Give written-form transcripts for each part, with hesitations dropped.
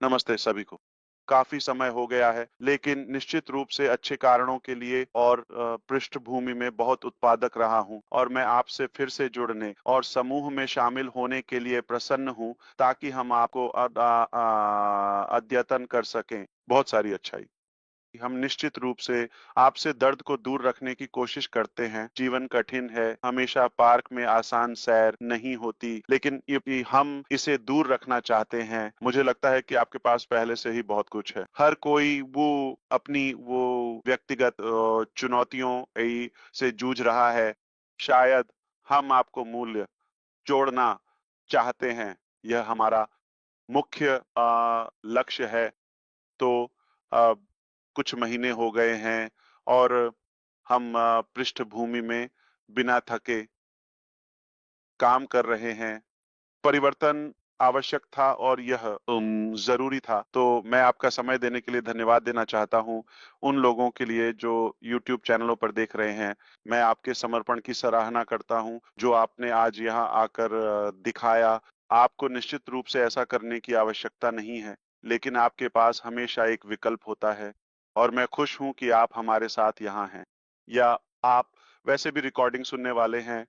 नमस्ते सभी को। काफ़ी समय हो गया है, लेकिन निश्चित रूप से अच्छे कारणों के लिए और पृष्ठभूमि में बहुत उत्पादक रहा हूँ और मैं आपसे फिर से जुड़ने और समूह में शामिल होने के लिए प्रसन्न हूँ, ताकि हम आपको अद्यतन कर सकें। बहुत सारी अच्छाई। हम निश्चित रूप से आपसे दर्द को दूर रखने की कोशिश करते हैं। जीवन कठिन है, हमेशा पार्क में आसान सैर नहीं होती, लेकिन ये हम इसे दूर रखना चाहते हैं। मुझे लगता है कि आपके पास पहले से ही बहुत कुछ है। हर कोई अपनी व्यक्तिगत चुनौतियों से जूझ रहा है। शायद हम आपको मूल्य जोड़ना चाहते हैं। यह हमारा मुख्य लक्ष्य है। तो अ, कुछ महीने हो गए हैं और हम पृष्ठभूमि में बिना थके काम कर रहे हैं। परिवर्तन आवश्यक था और यह ज़रूरी था। तो मैं आपका समय देने के लिए धन्यवाद देना चाहता हूँ। उन लोगों के लिए जो यूट्यूब चैनलों पर देख रहे हैं, मैं आपके समर्पण की सराहना करता हूँ, जो आपने आज यहाँ आकर दिखाया। आपको निश्चित रूप से ऐसा करने की आवश्यकता नहीं है, लेकिन आपके पास हमेशा एक विकल्प होता है और मैं खुश हूँ कि आप हमारे साथ यहाँ हैं। या आप वैसे भी रिकॉर्डिंग सुनने वाले हैं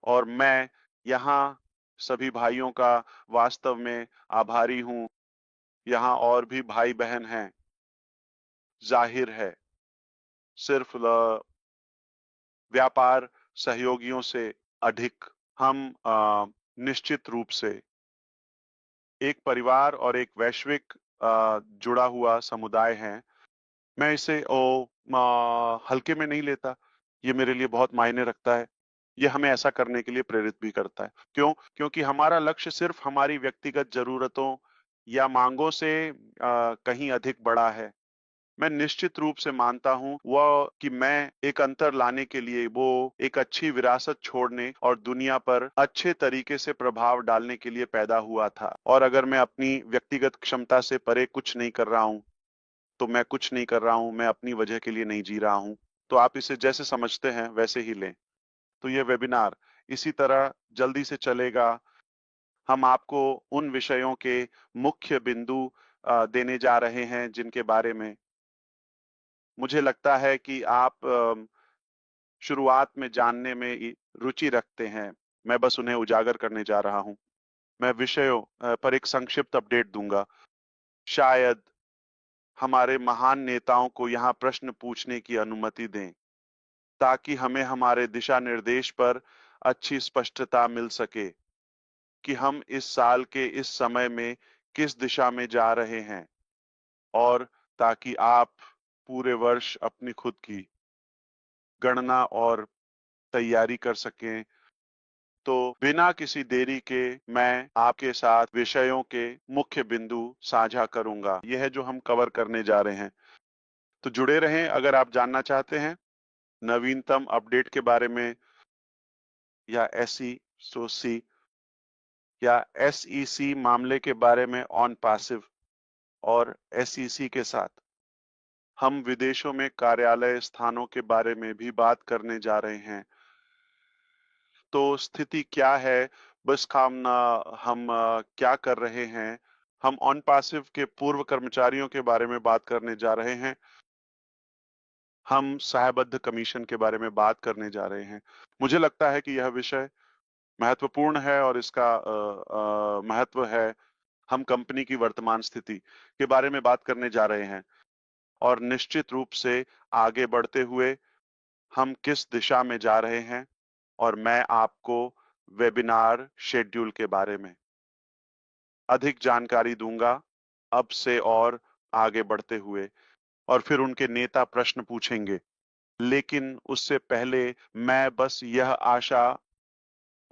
और मैं यहाँ सभी भाइयों का वास्तव में आभारी हूँ। यहाँ और भी भाई-बहन हैं, ज़ाहिर है, सिर्फ व्यापार सहयोगियों से अधिक। हम निश्चित रूप से एक परिवार और एक वैश्विक जुड़ा हुआ समुदाय हैं। मैं इसे हल्के में नहीं लेता। ये मेरे लिए बहुत मायने रखता है। ये हमें ऐसा करने के लिए प्रेरित भी करता है। क्यों? क्योंकि हमारा लक्ष्य सिर्फ हमारी व्यक्तिगत ज़रूरतों या माँगों से कहीं अधिक बड़ा है। मैं निश्चित रूप से मानता हूँ वह कि मैं एक अंतर लाने के लिए एक अच्छी विरासत छोड़ने और दुनिया पर अच्छे तरीके से प्रभाव डालने के लिए पैदा हुआ था। और अगर मैं अपनी व्यक्तिगत क्षमता से परे कुछ नहीं कर रहा हूँ, तो मैं कुछ नहीं कर रहा हूँ, मैं अपनी वजह के लिए नहीं जी रहा हूँ। तो आप इसे जैसे समझते हैं वैसे ही लें। तो ये वेबिनार इसी तरह जल्दी से चलेगा। हम आपको उन विषयों के मुख्य बिंदु देने जा रहे हैं जिनके बारे में मुझे लगता है कि आप शुरुआत में जानने में रुचि रखते हैं। मैं बस उन्हें उजागर करने जा रहा हूँ। मैं विषयों पर एक संक्षिप्त अपडेट दूंगा। शायद हमारे महान नेताओं को यहाँ प्रश्न पूछने की अनुमति दें, ताकि हमें हमारे दिशा निर्देश पर अच्छी स्पष्टता मिल सके कि हम इस साल के इस समय में किस दिशा में जा रहे हैं और ताकि आप पूरे वर्ष अपनी खुद की गणना और तैयारी कर सकें। तो बिना किसी देरी के मैं आपके साथ विषयों के मुख्य बिंदु साझा करूंगा। यह है जो हम कवर करने जा रहे हैं। तो जुड़े रहें अगर आप जानना चाहते हैं नवीनतम अपडेट के बारे में या एसईसी या एसईसी मामले के बारे में ऑन पैसिव और एसईसी के साथ हम विदेशों में कार्यालय स्थानों के बारे में भी बात करने जा रहे हैं। तो स्थिति क्या है? बस हम क्या कर रहे हैं? हम ऑन पैसिव के पूर्व कर्मचारियों के बारे में बात करने जा रहे हैं। हम सहायबद्ध कमीशन के बारे में बात करने जा रहे हैं। मुझे लगता है कि यह विषय महत्वपूर्ण है और इसका महत्व है। हम कंपनी की वर्तमान स्थिति के बारे में बात करने जा रहे हैं और निश्चित रूप से आगे बढ़ते हुए हम किस दिशा में जा रहे हैं और मैं आपको वेबिनार शेड्यूल के बारे में अधिक जानकारी दूंगा अब से और आगे बढ़ते हुए और फिर उनके नेता प्रश्न पूछेंगे। लेकिन उससे पहले मैं बस यह आशा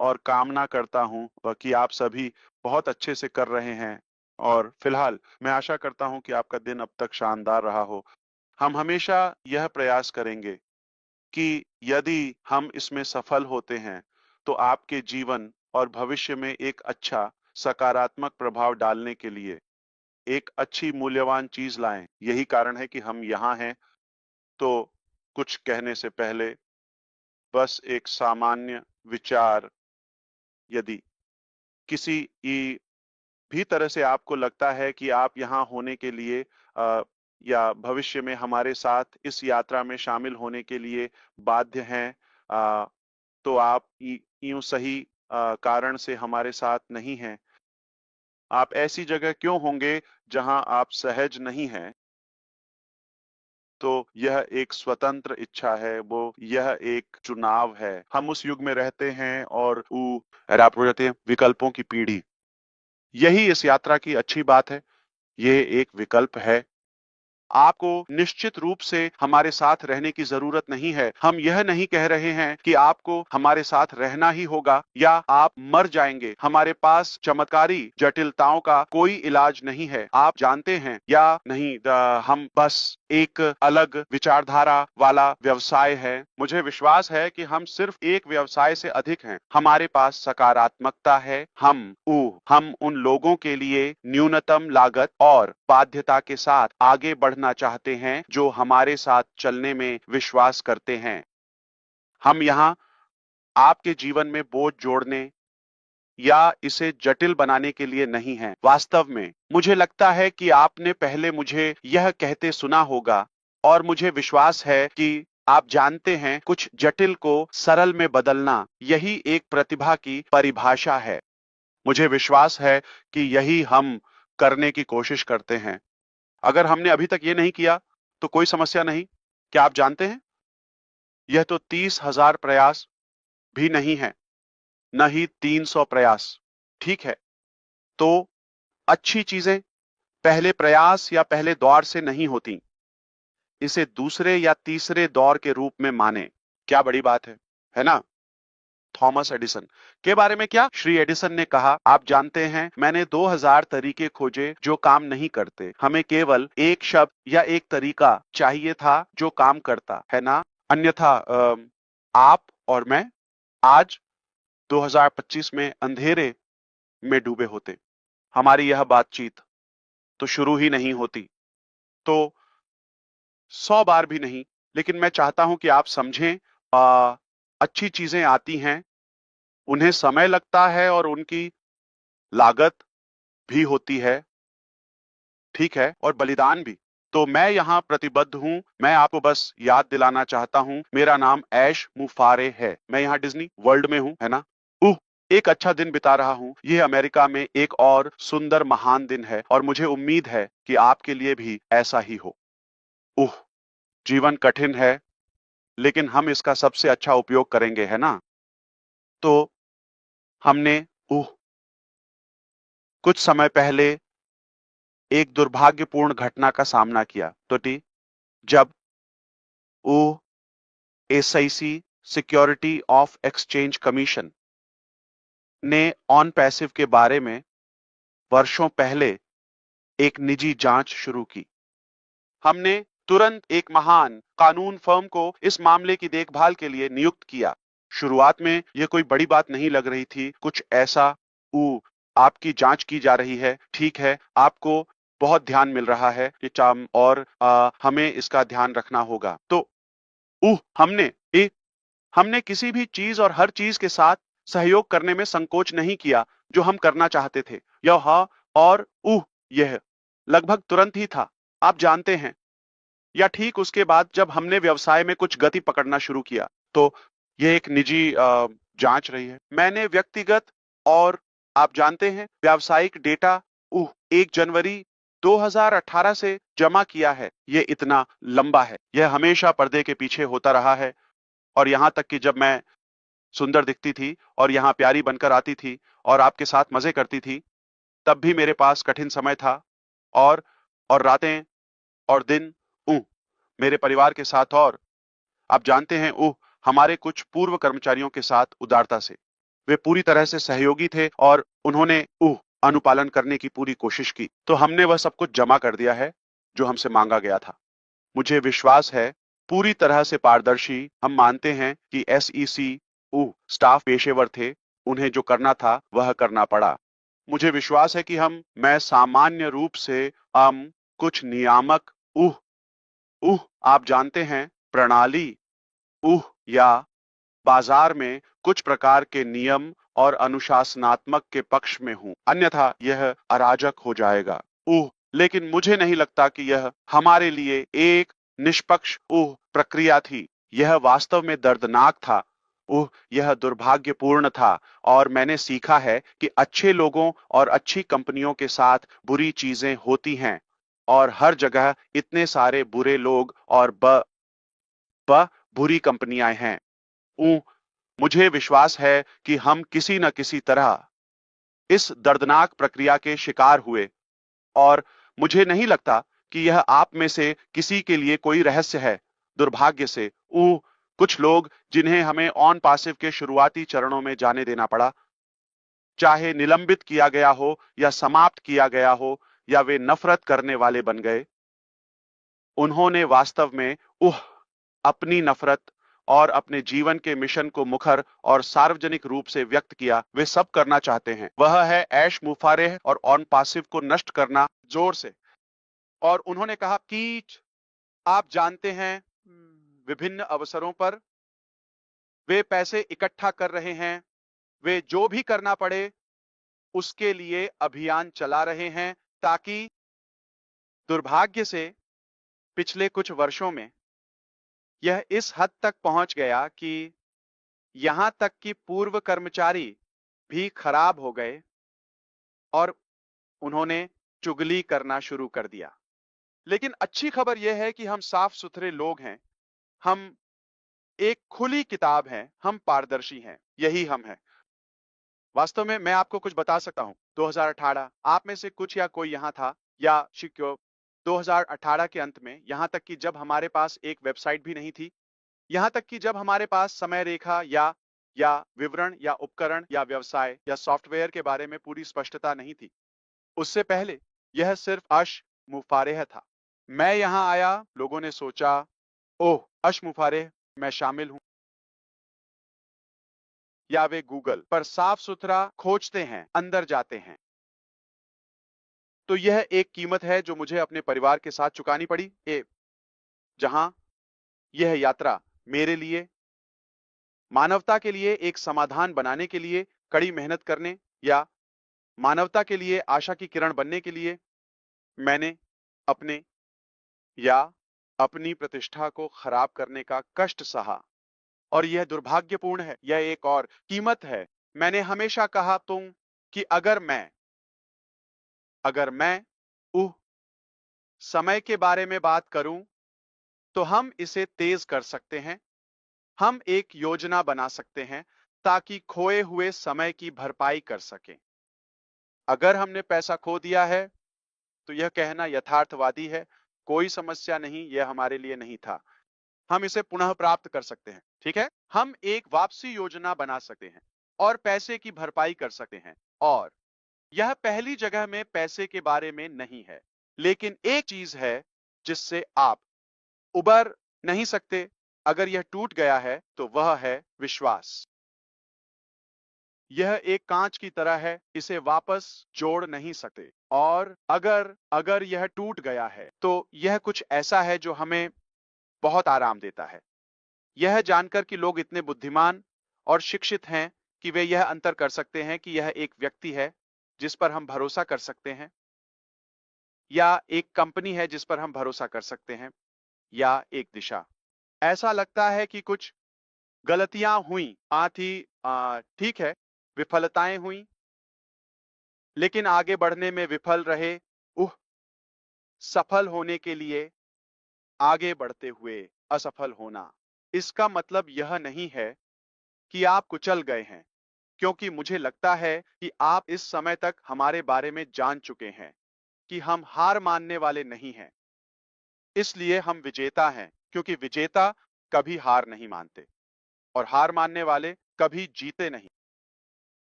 और कामना करता हूं कि आप सभी बहुत अच्छे से कर रहे हैं और फिलहाल मैं आशा करता हूं कि आपका दिन अब तक शानदार रहा हो। हम हमेशा यह प्रयास करेंगे कि यदि हम इसमें सफल होते हैं, तो आपके जीवन और भविष्य में एक अच्छा सकारात्मक प्रभाव डालने के लिए एक अच्छी मूल्यवान चीज लाएं। यही कारण है कि हम यहाँ हैं। तो कुछ कहने से पहले बस एक सामान्य विचार, यदि किसी भी तरह से आपको लगता है कि आप यहाँ होने के लिए या भविष्य में हमारे साथ इस यात्रा में शामिल होने के लिए बाध्य हैं, तो आप यूं सही कारण से हमारे साथ नहीं हैं। आप ऐसी जगह क्यों होंगे जहां आप सहज नहीं हैं? तो यह एक स्वतंत्र इच्छा है, वो यह एक चुनाव है। हम उस युग में रहते हैं और आप हो जाते हैं विकल्पों की पीढ़ी। यही इस यात्रा की अच्छी बात है। ये एक विकल्प है। आपको निश्चित रूप से हमारे साथ रहने की जरूरत नहीं है। हम यह नहीं कह रहे हैं कि आपको हमारे साथ रहना ही होगा या आप मर जाएंगे। हमारे पास चमत्कारी जटिलताओं का कोई इलाज नहीं है। आप जानते हैं या नहीं, हम बस एक अलग विचारधारा वाला व्यवसाय है। मुझे विश्वास है कि हम सिर्फ एक व्यवसाय से अधिक हैं। हमारे पास सकारात्मकता है। हम उन लोगों के लिए न्यूनतम लागत और बाध्यता के साथ आगे बढ़ना चाहते हैं जो हमारे साथ चलने में विश्वास करते हैं। हम यहाँ आपके जीवन में बोझ जोड़ने या इसे जटिल बनाने के लिए नहीं हैं। वास्तव में मुझे लगता है कि आपने पहले मुझे यह कहते सुना होगा और मुझे विश्वास है कि आप जानते हैं, कुछ जटिल को सरल में बदलना यही एक प्रतिभा की परिभाषा है। मुझे विश्वास है कि यही हम करने की कोशिश करते हैं। अगर हमने अभी तक ये नहीं किया तो कोई समस्या नहीं। क्या आप जानते हैं, यह तो 30,000 प्रयास भी नहीं है, न ही 300 प्रयास। ठीक है, तो अच्छी चीजें पहले प्रयास या पहले दौर से नहीं होती। इसे दूसरे या तीसरे दौर के रूप में माने। क्या बड़ी बात है ना? थॉमस एडिसन के बारे में क्या? श्री एडिसन ने कहा, आप जानते हैं, मैंने 2000 तरीके खोजे जो काम नहीं करते। हमें केवल एक शब्द या एक तरीका चाहिए था जो काम करता है ना? अन्यथा आप और मैं आज 2025 में अंधेरे में डूबे होते। हमारी यह बातचीत तो शुरू ही नहीं होती। तो 100 बार भी नहीं, लेकिन मैं चाहता हूं कि आप समझें, अच्छी चीजें आती हैं, उन्हें समय लगता है और उनकी लागत भी होती है, ठीक है, और बलिदान भी। तो मैं यहाँ प्रतिबद्ध हूँ। मैं आपको बस याद दिलाना चाहता हूँ, मेरा नाम ऐश मुफारे है। मैं यहाँ डिज्नी वर्ल्ड में हूँ, है ना? एक अच्छा दिन बिता रहा हूँ। यह अमेरिका में एक और सुंदर महान दिन है और मुझे उम्मीद है कि आपके लिए भी ऐसा ही हो। जीवन कठिन है, लेकिन हम इसका सबसे अच्छा उपयोग करेंगे, है ना? तो हमने कुछ समय पहले एक दुर्भाग्यपूर्ण घटना का सामना किया, तो जब SIC security of exchange commission ने ऑन पैसिव के बारे में वर्षों पहले एक निजी जांच शुरू की। हमने तुरंत एक महान कानून फर्म को इस मामले की देखभाल के लिए नियुक्त किया। शुरुआत में यह कोई बड़ी बात नहीं लग रही थी। कुछ ऐसा, आपकी जांच की जा रही है, ठीक है, आपको बहुत ध्यान मिल रहा है और हमें इसका ध्यान रखना होगा। तो हमने किसी भी चीज और हर चीज के साथ सहयोग करने में संकोच नहीं किया जो हम करना चाहते थे। और यह लगभग तुरंत ही था, आप जानते हैं, या ठीक उसके बाद जब हमने व्यवसाय में कुछ गति पकड़ना शुरू किया। तो यह एक निजी जांच रही है। मैंने व्यक्तिगत और आप जानते हैं व्यावसायिक डेटा 1 जनवरी 2018 से जमा किया है। यह इतना लंबा है। यह हमेशा पर्दे के पीछे होता रहा है और यहां तक कि जब मैं सुंदर दिखती थी और यहाँ प्यारी बनकर आती थी और आपके साथ मजे करती थी, तब भी मेरे पास कठिन समय था और रातें और दिन मेरे परिवार के साथ। और आप जानते हैं, हमारे कुछ पूर्व कर्मचारियों के साथ उदारता से वे पूरी तरह से सहयोगी थे और उन्होंने अनुपालन करने की पूरी कोशिश की। तो हमने वह सब कुछ जमा कर दिया है जो हमसे मांगा गया था। मुझे विश्वास है, पूरी तरह से पारदर्शी। हम मानते हैं कि एसईसी स्टाफ पेशेवर थे, उन्हें जो करना था वह करना पड़ा। मुझे विश्वास है कि मैं सामान्य रूप से कुछ नियामक आप जानते हैं, प्रणाली या बाजार में कुछ प्रकार के नियम और अनुशासनात्मक के पक्ष में हूं, अन्यथा यह अराजक हो जाएगा। लेकिन मुझे नहीं लगता कि यह हमारे लिए एक निष्पक्ष प्रक्रिया थी। यह वास्तव में दर्दनाक था। यह दुर्भाग्यपूर्ण था। और मैंने सीखा है कि अच्छे लोगों और अच्छी कंपनियों के साथ बुरी चीजें होती हैं, और हर जगह इतने सारे बुरे लोग और बुरी कंपनियां हैं। मुझे विश्वास है कि हम किसी न किसी तरह इस दर्दनाक प्रक्रिया के शिकार हुए, और मुझे नहीं लगता कि यह आप में से किसी के लिए कोई रहस्य है। दुर्भाग्य से कुछ लोग जिन्हें हमें ऑन पासिव के शुरुआती चरणों में जाने देना पड़ा, चाहे निलंबित किया गया हो या समाप्त किया गया हो या वे नफरत करने वाले बन गए, उन्होंने वास्तव में अपनी नफरत और अपने जीवन के मिशन को मुखर और सार्वजनिक रूप से व्यक्त किया। वे सब करना चाहते हैं, वह है ऐश मुफारेह और ऑन पासिव को नष्ट करना जोर से। और उन्होंने कहा कि आप जानते हैं, विभिन्न अवसरों पर वे पैसे इकट्ठा कर रहे हैं, वे जो भी करना पड़े उसके लिए अभियान चला रहे हैं, ताकि दुर्भाग्य से पिछले कुछ वर्षों में यह इस हद तक पहुंच गया कि यहां तक कि पूर्व कर्मचारी भी खराब हो गए और उन्होंने चुगली करना शुरू कर दिया। लेकिन अच्छी खबर यह है कि हम साफ सुथरे लोग हैं, हम एक खुली किताब हैं, हम पारदर्शी हैं, यही हम हैं। वास्तव में मैं आपको कुछ बता सकता हूं। 2018 आप में से कुछ या कोई यहां था, या शिक्यो 2018 के अंत में, यहां तक कि जब हमारे पास एक वेबसाइट भी नहीं थी, यहां तक कि जब हमारे पास समय रेखा या विवरण या उपकरण या व्यवसाय या सॉफ्टवेयर के बारे में पूरी स्पष्टता नहीं थी, उससे पहले यह सिर्फ अश मुफारेह था। मैं यहां आया, लोगों ने सोचा, ओह अश मुफारेह, मैं शामिल हूं। या वे गूगल पर साफ सुथरा खोजते हैं, अंदर जाते हैं। तो यह एक कीमत है जो मुझे अपने परिवार के साथ चुकानी पड़ी, जहां यह यात्रा मेरे लिए, मानवता के लिए एक समाधान बनाने के लिए कड़ी मेहनत करने, या मानवता के लिए आशा की किरण बनने के लिए, मैंने अपने या अपनी प्रतिष्ठा को खराब करने का कष्ट सहा। और यह दुर्भाग्यपूर्ण है, यह एक और कीमत है। मैंने हमेशा कहा कि अगर मैं समय के बारे में बात करूं, तो हम इसे तेज कर सकते हैं। हम एक योजना बना सकते हैं ताकि खोए हुए समय की भरपाई कर सकें। अगर हमने पैसा खो दिया है, तो यह कहना यथार्थवादी है, कोई समस्या नहीं, यह हमारे लिए नहीं था। हम इसे पुनः प्राप्त कर सकते हैं, ठीक है? हम एक वापसी योजना बना सकते हैं और पैसे की भरपाई कर सकते हैं। और यह पहली जगह में पैसे के बारे में नहीं है, लेकिन एक चीज है जिससे आप उबर नहीं सकते। अगर यह टूट गया है तो वह है विश्वास। यह एक कांच की तरह है, इसे वापस जोड़ नहीं सकते। और अगर यह टूट गया है, तो यह कुछ ऐसा है जो हमें बहुत आराम देता है। यह जानकर कि लोग इतने बुद्धिमान और शिक्षित हैं कि वे यह अंतर कर सकते हैं कि यह एक व्यक्ति है जिस पर हम भरोसा कर सकते हैं, या एक कंपनी है जिस पर हम भरोसा कर सकते हैं, या एक दिशा। ऐसा लगता है कि कुछ गलतियां हुई, ठीक है, विफलताएं हुई, लेकिन आगे बढ़ने में विफल रहे। सफल होने के लिए आगे बढ़ते हुए असफल होना, इसका मतलब यह नहीं है कि आप कुचल गए हैं, क्योंकि मुझे लगता है कि आप इस समय तक हमारे बारे में जान चुके हैं कि हम हार मानने वाले नहीं हैं। इसलिए हम विजेता हैं, क्योंकि विजेता कभी हार नहीं मानते और हार मानने वाले कभी जीते नहीं।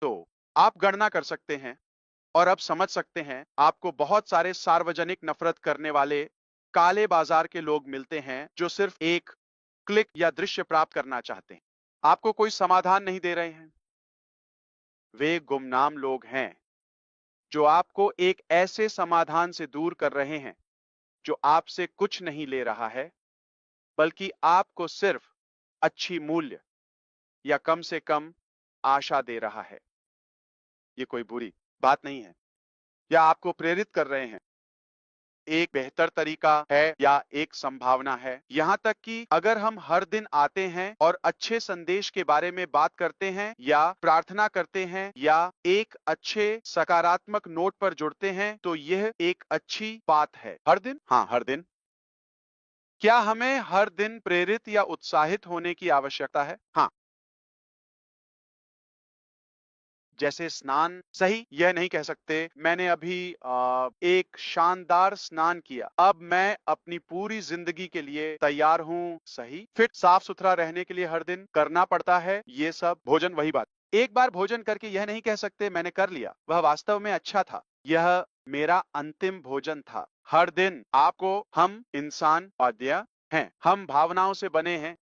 तो आप गणना कर सकते हैं और अब समझ सकते हैं, आपको बहुत सारे सार्वजनिक नफरत करने वाले काले बाजार के लोग मिलते हैं जो सिर्फ एक क्लिक या दृश्य प्राप्त करना चाहते हैं, आपको कोई समाधान नहीं दे रहे हैं। वे गुमनाम लोग हैं जो आपको एक ऐसे समाधान से दूर कर रहे हैं जो आपसे कुछ नहीं ले रहा है, बल्कि आपको सिर्फ अच्छी मूल्य, या कम से कम आशा दे रहा है। ये कोई बुरी बात नहीं है, या आपको प्रेरित कर रहे हैं, एक बेहतर तरीका है या एक संभावना है। यहाँ तक कि अगर हम हर दिन आते हैं और अच्छे संदेश के बारे में बात करते हैं या प्रार्थना करते हैं या एक अच्छे सकारात्मक नोट पर जुड़ते हैं, तो यह एक अच्छी बात है। हर दिन, हाँ, हर दिन। क्या हमें हर दिन प्रेरित या उत्साहित होने की आवश्यकता है? हाँ। जैसे स्नान, सही, यह नहीं कह सकते मैंने अभी एक शानदार स्नान किया, अब मैं अपनी पूरी जिंदगी के लिए तैयार हूँ। सही, फिट साफ सुथरा रहने के लिए हर दिन करना पड़ता है ये सब। भोजन, वही बात। एक बार भोजन करके यह नहीं कह सकते मैंने कर लिया, वह वास्तव में अच्छा था, यह मेरा अंतिम भोजन था। हर दिन आपको, हम इंसान वाद्य हैं, हम भावनाओं से बने हैं,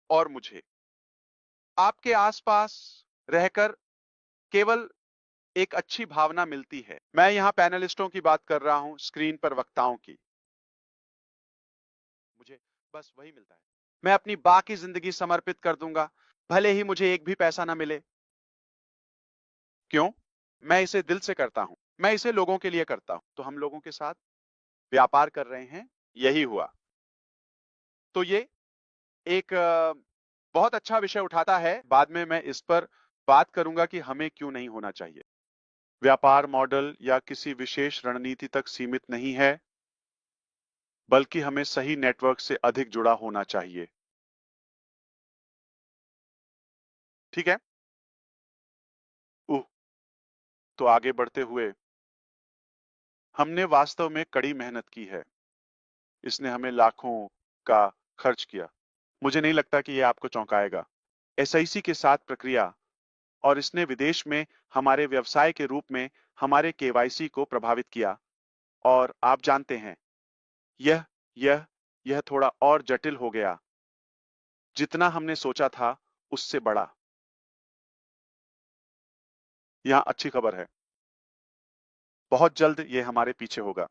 और मुझे आपके आसपास रहकर केवल एक अच्छी भावना मिलती है। मैं यहाँ पैनलिस्टों की बात कर रहा हूं, स्क्रीन पर वक्ताओं की। मुझे बस वही मिलता है। मैं अपनी बाकी जिंदगी समर्पित कर दूंगा, भले ही मुझे एक भी पैसा ना मिले। क्यों? मैं इसे दिल से करता हूं, मैं इसे लोगों के लिए करता हूं। तो हम लोगों के साथ व्यापार कर रहे हैं, यही हुआ। तो ये एक बहुत अच्छा विषय उठाता है। बाद में मैं इस पर बात करूंगा कि हमें क्यों नहीं होना चाहिए। व्यापार मॉडल या किसी विशेष रणनीति तक सीमित नहीं है, बल्कि हमें सही नेटवर्क से अधिक जुड़ा होना चाहिए। ठीक है? उह, तो आगे बढ़ते हुए, हमने वास्तव में कड़ी मेहनत की है। इसने हमें लाखों का खर्च किया। मुझे नहीं लगता कि यह आपको चौंकाएगा। एसआईसी के साथ प्रक्रिया, और इसने विदेश में हमारे व्यवसाय के रूप में हमारे केवाईसी को प्रभावित किया। और आप जानते हैं, यह यह यह थोड़ा और जटिल हो गया। जितना हमने सोचा था उससे बड़ा। यहाँ अच्छी खबर है, बहुत जल्द यह हमारे पीछे होगा।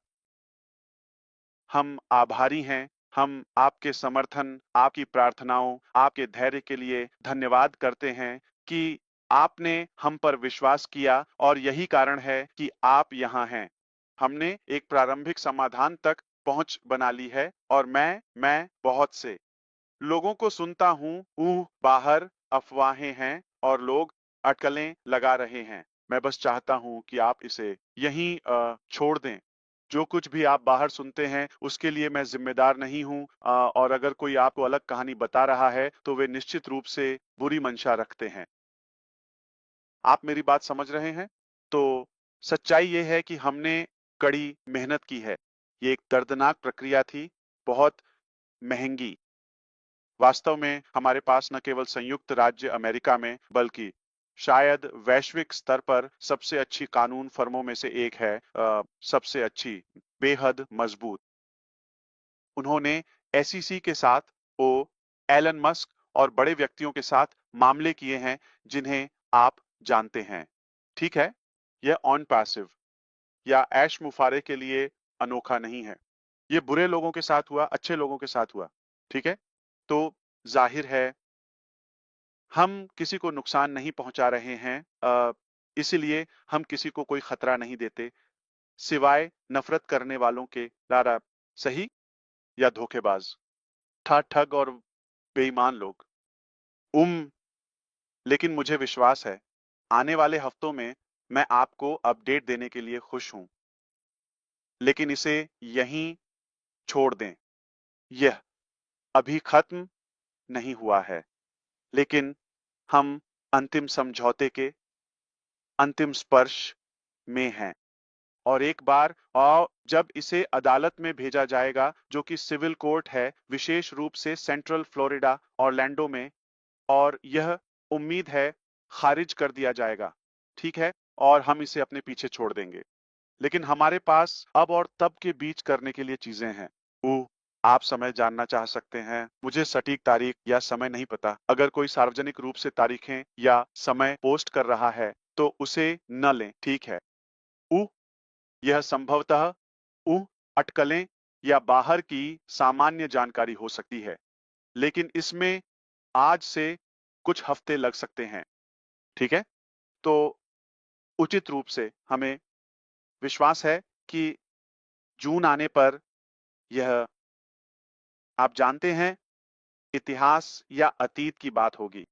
हम आभारी हैं। हम आपके समर्थन, आपकी प्रार्थनाओं, आपके धैर्य के लिए धन्यवाद करते हैं कि आपने हम पर विश्वास किया, और यही कारण है कि आप यहाँ हैं। हमने एक प्रारंभिक समाधान तक पहुंच बना ली है, और मैं बहुत से लोगों को सुनता हूँ, बाहर अफवाहें हैं और लोग अटकलें लगा रहे हैं। मैं बस चाहता हूँ कि आप इसे यहीं छोड़ दें। जो कुछ भी आप बाहर सुनते हैं उसके लिए मैं जिम्मेदार नहीं हूँ, और अगर कोई आपको अलग कहानी बता रहा है तो वे निश्चित रूप से बुरी मंशा रखते हैं। आप मेरी बात समझ रहे हैं? तो सच्चाई ये है कि हमने कड़ी मेहनत की है। ये एक दर्दनाक प्रक्रिया थी, बहुत महंगी। वास्तव में हमारे पास न केवल संयुक्त राज्य अमेरिका में, बल्कि शायद वैश्विक स्तर पर सबसे अच्छी कानून फर्मों में से एक है, सबसे अच्छी, बेहद मजबूत। उन्होंने एसईसी के साथ, ओ एलन मस्क और बड़े व्यक्तियों के साथ मामले किए हैं जिन्हें आप जानते हैं। ठीक है? यह ऑन पैसिव या ऐश मुफारे के लिए अनोखा नहीं है। ये बुरे लोगों के साथ हुआ, अच्छे लोगों के साथ हुआ। ठीक है? तो जाहिर है हम किसी को नुकसान नहीं पहुंचा रहे हैं, इसीलिए हम किसी को कोई खतरा नहीं देते, सिवाय नफरत करने वालों के। लारा, सही, या धोखेबाज, ठग और बेईमान लोग। उम लेकिन मुझे विश्वास है, आने वाले हफ्तों में मैं आपको अपडेट देने के लिए खुश हूं। लेकिन इसे यहीं छोड़ दें। यह अभी खत्म नहीं हुआ है, लेकिन हम अंतिम समझौते के अंतिम स्पर्श में हैं। और एक बार जब इसे अदालत में भेजा जाएगा, जो कि सिविल कोर्ट है, विशेष रूप से सेंट्रल फ्लोरिडा ऑरलैंडो में, और यह उम्मीद है खारिज कर दिया जाएगा। ठीक है? और हम इसे अपने पीछे छोड़ देंगे। लेकिन हमारे पास अब और तब के बीच करने के लिए चीजें हैं। आप समय जानना चाह सकते हैं। मुझे सटीक तारीख या समय नहीं पता। अगर कोई सार्वजनिक रूप से तारीखें या समय पोस्ट कर रहा है तो उसे न लें। ठीक है? उ यह संभवतः उ अटकलें या बाहर की सामान्य जानकारी हो सकती है, लेकिन इसमें आज से कुछ हफ्ते लग सकते हैं, ठीक है? तो उचित रूप से हमें विश्वास है कि जून आने पर यह, आप जानते हैं, इतिहास या अतीत की बात होगी।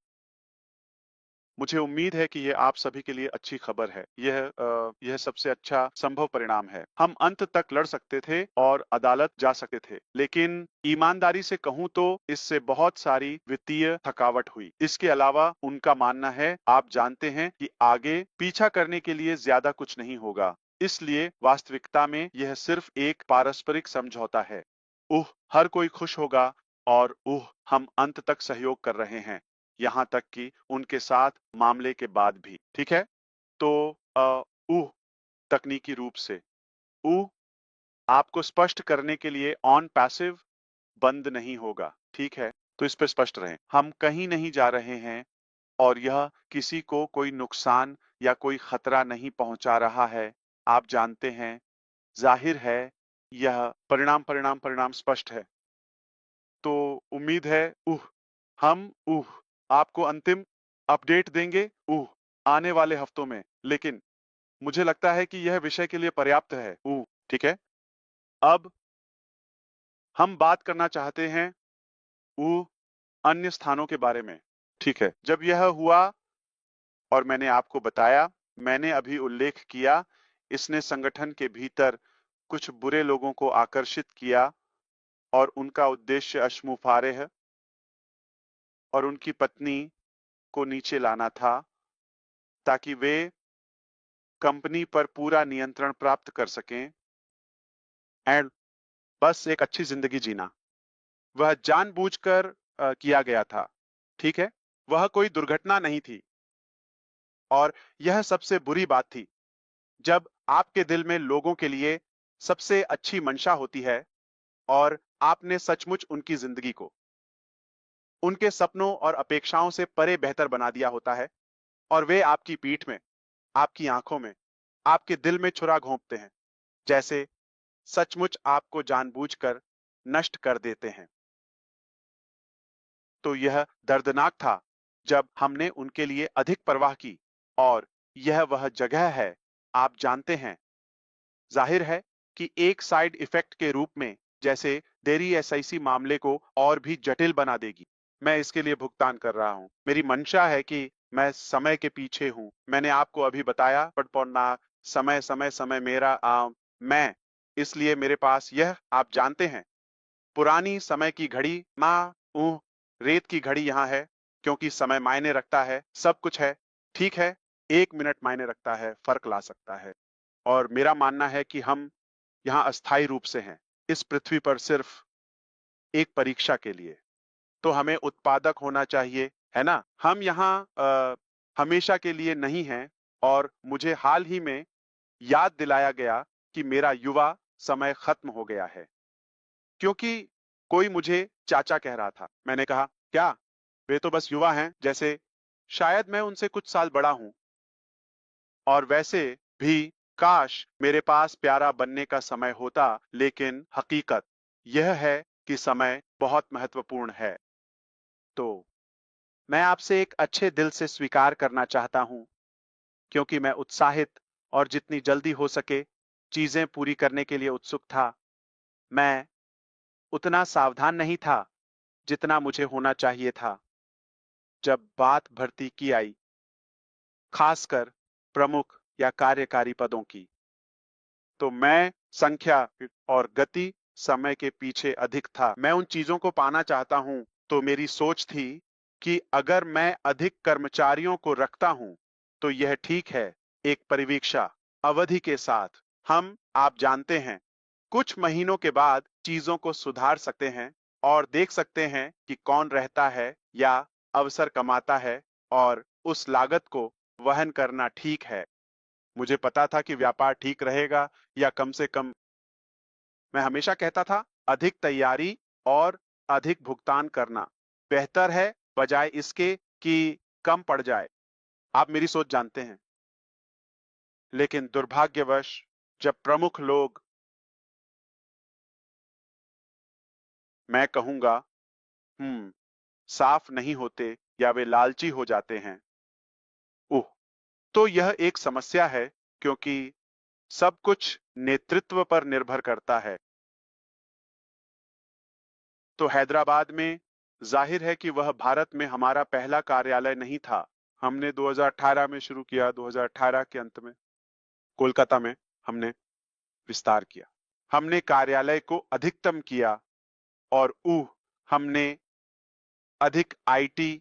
मुझे उम्मीद है कि ये आप सभी के लिए अच्छी खबर है। यह सबसे अच्छा संभव परिणाम है। हम अंत तक लड़ सकते थे और अदालत जा सकते थे, लेकिन ईमानदारी से कहूं तो इससे बहुत सारी वित्तीय थकावट हुई। इसके अलावा उनका मानना है, आप जानते हैं, कि आगे पीछा करने के लिए ज्यादा कुछ नहीं होगा। इसलिए वास्तविकता में यह सिर्फ एक पारस्परिक समझौता है। हर कोई खुश होगा और हम अंत तक सहयोग कर रहे हैं, यहाँ तक कि उनके साथ मामले के बाद भी, ठीक है? तो उह तकनीकी रूप से उह आपको स्पष्ट करने के लिए ऑन पैसिव बंद नहीं होगा, ठीक है? तो इस पे स्पष्ट रहें। हम कहीं नहीं जा रहे हैं और यह किसी को कोई नुकसान या कोई खतरा नहीं पहुंचा रहा है। आप जानते हैं, जाहिर है, यह परिणाम स्पष्ट है। तो उम्मीद है, हम आपको अंतिम अपडेट देंगे आने वाले हफ्तों में, लेकिन मुझे लगता है कि यह विषय के लिए पर्याप्त है। ठीक है? अब हम बात करना चाहते हैं अन्य स्थानों के बारे में। ठीक है? जब यह हुआ और मैंने आपको बताया, मैंने अभी उल्लेख किया, इसने संगठन के भीतर कुछ बुरे लोगों को आकर्षित किया और उनका उद्देश्य अश्मुफारेह और उनकी पत्नी को नीचे लाना था, ताकि वे कंपनी पर पूरा नियंत्रण प्राप्त कर सकें एंड बस एक अच्छी जिंदगी जीना। वह जानबूझकर किया गया था, ठीक है? वह कोई दुर्घटना नहीं थी। और यह सबसे बुरी बात थी, जब आपके दिल में लोगों के लिए सबसे अच्छी मंशा होती है और आपने सचमुच उनकी जिंदगी को उनके सपनों और अपेक्षाओं से परे बेहतर बना दिया होता है, और वे आपकी पीठ में, आपकी आंखों में, आपके दिल में छुरा घोंपते हैं, जैसे सचमुच आपको जानबूझकर नष्ट कर देते हैं। तो यह दर्दनाक था जब हमने उनके लिए अधिक परवाह की, और यह वह जगह है, आप जानते हैं, जाहिर है कि एक साइड इफेक्ट के रूप में, जैसे देरी एसआईसी मामले को और भी जटिल बना देगी। मैं इसके लिए भुगतान कर रहा हूं। मेरी मंशा है कि मैं समय के पीछे हूं। मैंने आपको अभी बताया, पड़पौना समय समय समय मेरा मैं, इसलिए मेरे पास यह, आप जानते हैं, पुरानी समय की घड़ी, रेत की घड़ी यहाँ है, क्योंकि समय मायने रखता है, सब कुछ है, ठीक है? 1 मिनट मायने रखता है, फर्क ला सकता है। और मेरा मानना है कि हम यहाँ अस्थायी रूप से हैं, इस पृथ्वी पर सिर्फ एक परीक्षा के लिए। तो हमें उत्पादक होना चाहिए, है ना? हम यहाँ हमेशा के लिए नहीं हैं, और मुझे हाल ही में याद दिलाया गया कि मेरा युवा समय खत्म हो गया है, क्योंकि कोई मुझे चाचा कह रहा था। मैंने कहा, क्या? वे तो बस युवा हैं, जैसे शायद मैं उनसे कुछ साल बड़ा हूं। और वैसे भी काश मेरे पास प्यारा बनने का समय होता, लेकिन हकीकत यह है कि समय बहुत महत्वपूर्ण है। तो मैं आपसे एक अच्छे दिल से स्वीकार करना चाहता हूं, क्योंकि मैं उत्साहित और जितनी जल्दी हो सके चीजें पूरी करने के लिए उत्सुक था। मैं उतना सावधान नहीं था जितना मुझे होना चाहिए था जब बात भर्ती की आई, खासकर प्रमुख या कार्यकारी पदों की। तो मैं संख्या और गति समय के पीछे अधिक था। मैं उन चीजों को पाना चाहता हूं। तो मेरी सोच थी कि अगर मैं अधिक कर्मचारियों को रखता हूं तो यह ठीक है, एक परिवीक्षा अवधि के साथ हम, आप जानते हैं, कुछ महीनों के बाद चीजों को सुधार सकते हैं और देख सकते हैं कि कौन रहता है या अवसर कमाता है, और उस लागत को वहन करना ठीक है। मुझे पता था कि व्यापार ठीक रहेगा, या कम से कम मैं हमेशा कहता था, अधिक तैयारी और अधिक भुगतान करना बेहतर है, बजाय इसके कि कम पड़ जाए। आप मेरी सोच जानते हैं। लेकिन दुर्भाग्यवश जब प्रमुख लोग, मैं कहूंगा, साफ नहीं होते या वे लालची हो जाते हैं। ओह! तो यह एक समस्या है क्योंकि सब कुछ नेतृत्व पर निर्भर करता है। तो हैदराबाद में जाहिर है कि वह भारत में हमारा पहला कार्यालय नहीं था। हमने 2018 में शुरू किया, 2018 के अंत में कोलकाता में हमने विस्तार किया। हमने कार्यालय को अधिकतम किया और हमने अधिक आईटी,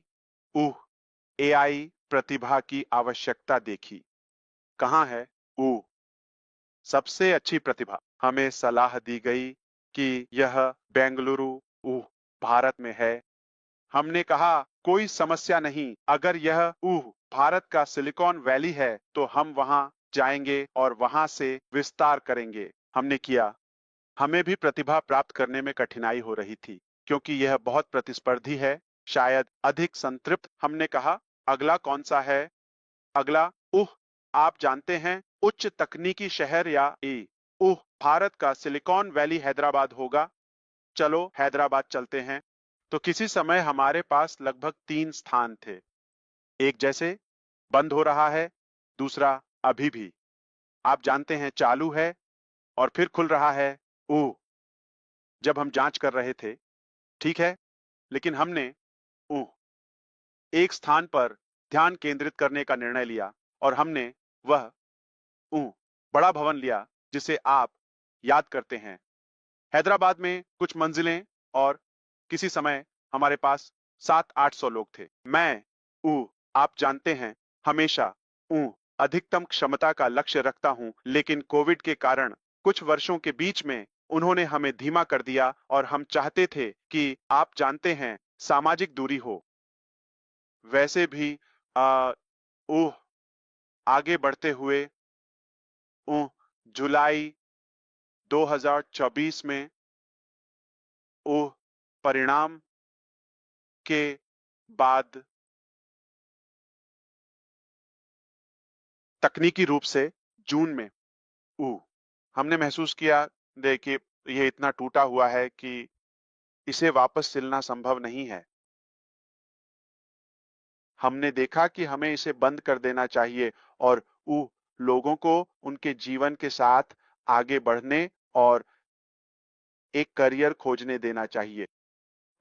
एआई प्रतिभा की आवश्यकता देखी। कहाँ है? सबसे अच्छी प्रतिभा। हमें सलाह दी गई कि यह बेंगलुरु, भारत में है। हमने कहा कोई समस्या नहीं, अगर यह भारत का सिलिकॉन वैली है तो हम वहां जाएंगे और वहां से विस्तार करेंगे। हमने किया। हमें भी प्रतिभा प्राप्त करने में कठिनाई हो रही थी क्योंकि यह बहुत प्रतिस्पर्धी है, शायद अधिक संतृप्त। हमने कहा अगला कौन सा है? अगला आप जानते हैं, उच्च तकनीकी शहर या भारत का सिलिकॉन वैली हैदराबाद होगा। चलो हैदराबाद चलते हैं। तो किसी समय हमारे पास लगभग 3 स्थान थे। एक जैसे बंद हो रहा है, दूसरा अभी भी आप जानते हैं चालू है और फिर खुल रहा है। जब हम जांच कर रहे थे, ठीक है, लेकिन हमने ऊह एक स्थान पर ध्यान केंद्रित करने का निर्णय लिया और हमने वह बड़ा भवन लिया जिसे आप याद करते हैं। हैदराबाद में कुछ मंजिलें और किसी समय हमारे पास 700-800 लोग थे। मैं आप जानते हैं, हमेशा अधिकतम क्षमता का लक्ष्य रखता हूं, लेकिन कोविड के कारण कुछ वर्षों के बीच में उन्होंने हमें धीमा कर दिया और हम चाहते थे कि आप जानते हैं सामाजिक दूरी हो। वैसे भी आ, ऊह आगे बढ़ते हुए जुलाई 2024 में परिणाम के बाद तकनीकी रूप से जून में हमने महसूस किया देखिए ये इतना टूटा हुआ है कि इसे वापस सिलना संभव नहीं है। हमने देखा कि हमें इसे बंद कर देना चाहिए और लोगों को उनके जीवन के साथ आगे बढ़ने और एक करियर खोजने देना चाहिए।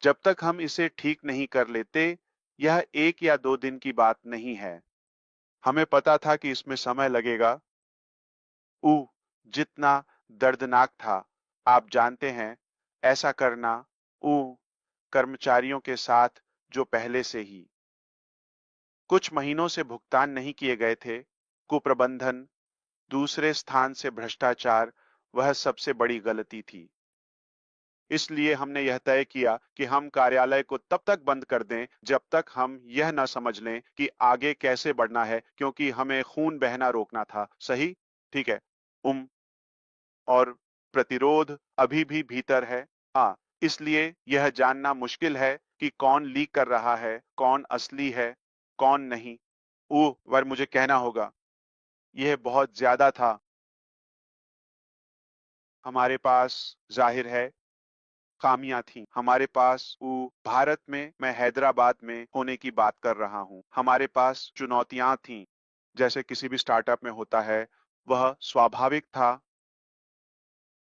जब तक हम इसे ठीक नहीं कर लेते, यह 1 या 2 दिन की बात नहीं है। हमें पता था कि इसमें समय लगेगा। जितना दर्दनाक था, आप जानते हैं, ऐसा करना कर्मचारियों के साथ जो पहले से ही कुछ महीनों से भुगतान नहीं किए गए थे। कुप्रबंधन, दूसरे स्थान से भ्रष्टाचार, वह सबसे बड़ी गलती थी। इसलिए हमने यह तय किया कि हम कार्यालय को तब तक बंद कर दें जब तक हम यह न समझ लें कि आगे कैसे बढ़ना है, क्योंकि हमें खून बहना रोकना था। सही? ठीक है। और प्रतिरोध अभी भी भीतर है। हाँ, इसलिए यह जानना मुश्किल है कि कौन लीक कर रहा है, कौन असली है, कौन नहीं। पर मुझे कहना होगा, यह बहुत ज्यादा था। हमारे पास जाहिर है खामियां थीं। हमारे पास भारत में, मैं हैदराबाद में होने की बात कर रहा हूं, हमारे पास चुनौतियां थीं, जैसे किसी भी स्टार्टअप में होता है। वह स्वाभाविक था,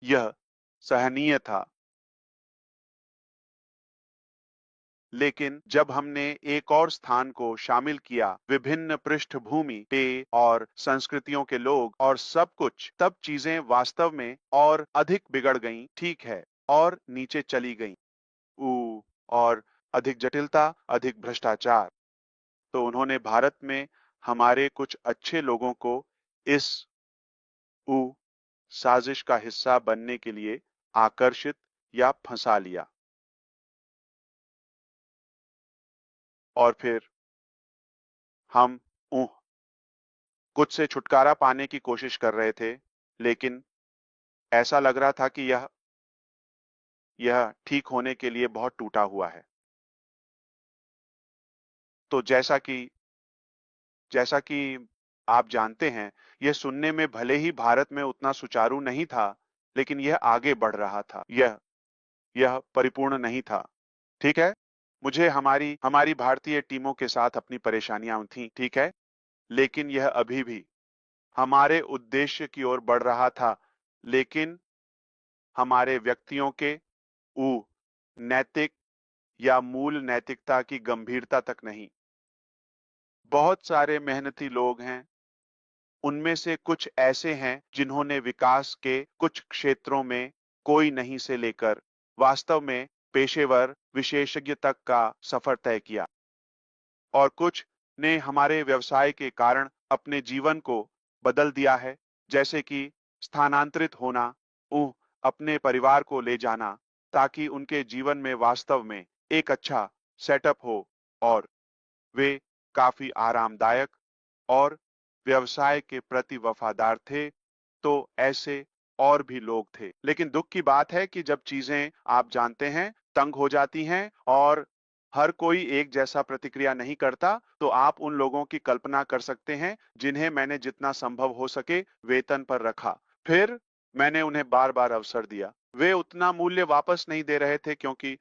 यह सहनीय था। लेकिन जब हमने एक और स्थान को शामिल किया, विभिन्न पृष्ठभूमि, पे और संस्कृतियों के लोग और सब कुछ, तब चीजें वास्तव में और अधिक बिगड़ गईं। ठीक है, और नीचे चली गईं। और अधिक जटिलता, अधिक भ्रष्टाचार। तो उन्होंने भारत में हमारे कुछ अच्छे लोगों को इस ऊ साजिश का हिस्सा बनने के लिए आकर्षित या फंसा लिया। और फिर हम कुछ से छुटकारा पाने की कोशिश कर रहे थे, लेकिन ऐसा लग रहा था कि यह ठीक होने के लिए बहुत टूटा हुआ है। तो जैसा कि आप जानते हैं, यह सुनने में भले ही भारत में उतना सुचारू नहीं था, लेकिन यह आगे बढ़ रहा था। यह परिपूर्ण नहीं था। ठीक है? मुझे हमारी हमारी भारतीय टीमों के साथ अपनी परेशानियां थीं, ठीक है, लेकिन यह अभी भी हमारे उद्देश्य की ओर बढ़ रहा था, लेकिन हमारे व्यक्तियों के ऊ नैतिक या मूल नैतिकता की गंभीरता तक नहीं। बहुत सारे मेहनती लोग हैं, उनमें से कुछ ऐसे हैं जिन्होंने विकास के कुछ क्षेत्रों में कोई नहीं से लेकर वास्तव में पेशेवर विशेषज्ञ तक का सफर तय किया, और कुछ ने हमारे व्यवसाय के कारण अपने जीवन को बदल दिया है, जैसे कि स्थानांतरित होना, अपने परिवार को ले जाना, ताकि उनके जीवन में वास्तव में एक अच्छा सेटअप हो और वे काफी आरामदायक और व्यवसाय के प्रति वफादार थे। तो ऐसे और भी लोग थे। लेकिन दुख की बात है कि जब चीजें आप जानते हैं तंग हो जाती हैं और हर कोई एक जैसा प्रतिक्रिया नहीं करता, तो आप उन लोगों की कल्पना कर सकते हैं जिन्हें मैंने जितना संभव हो सके वेतन पर रखा। फिर मैंने उन्हें बार बार अवसर दिया। वे उतना मूल्य वापस नहीं दे रहे थे क्योंकि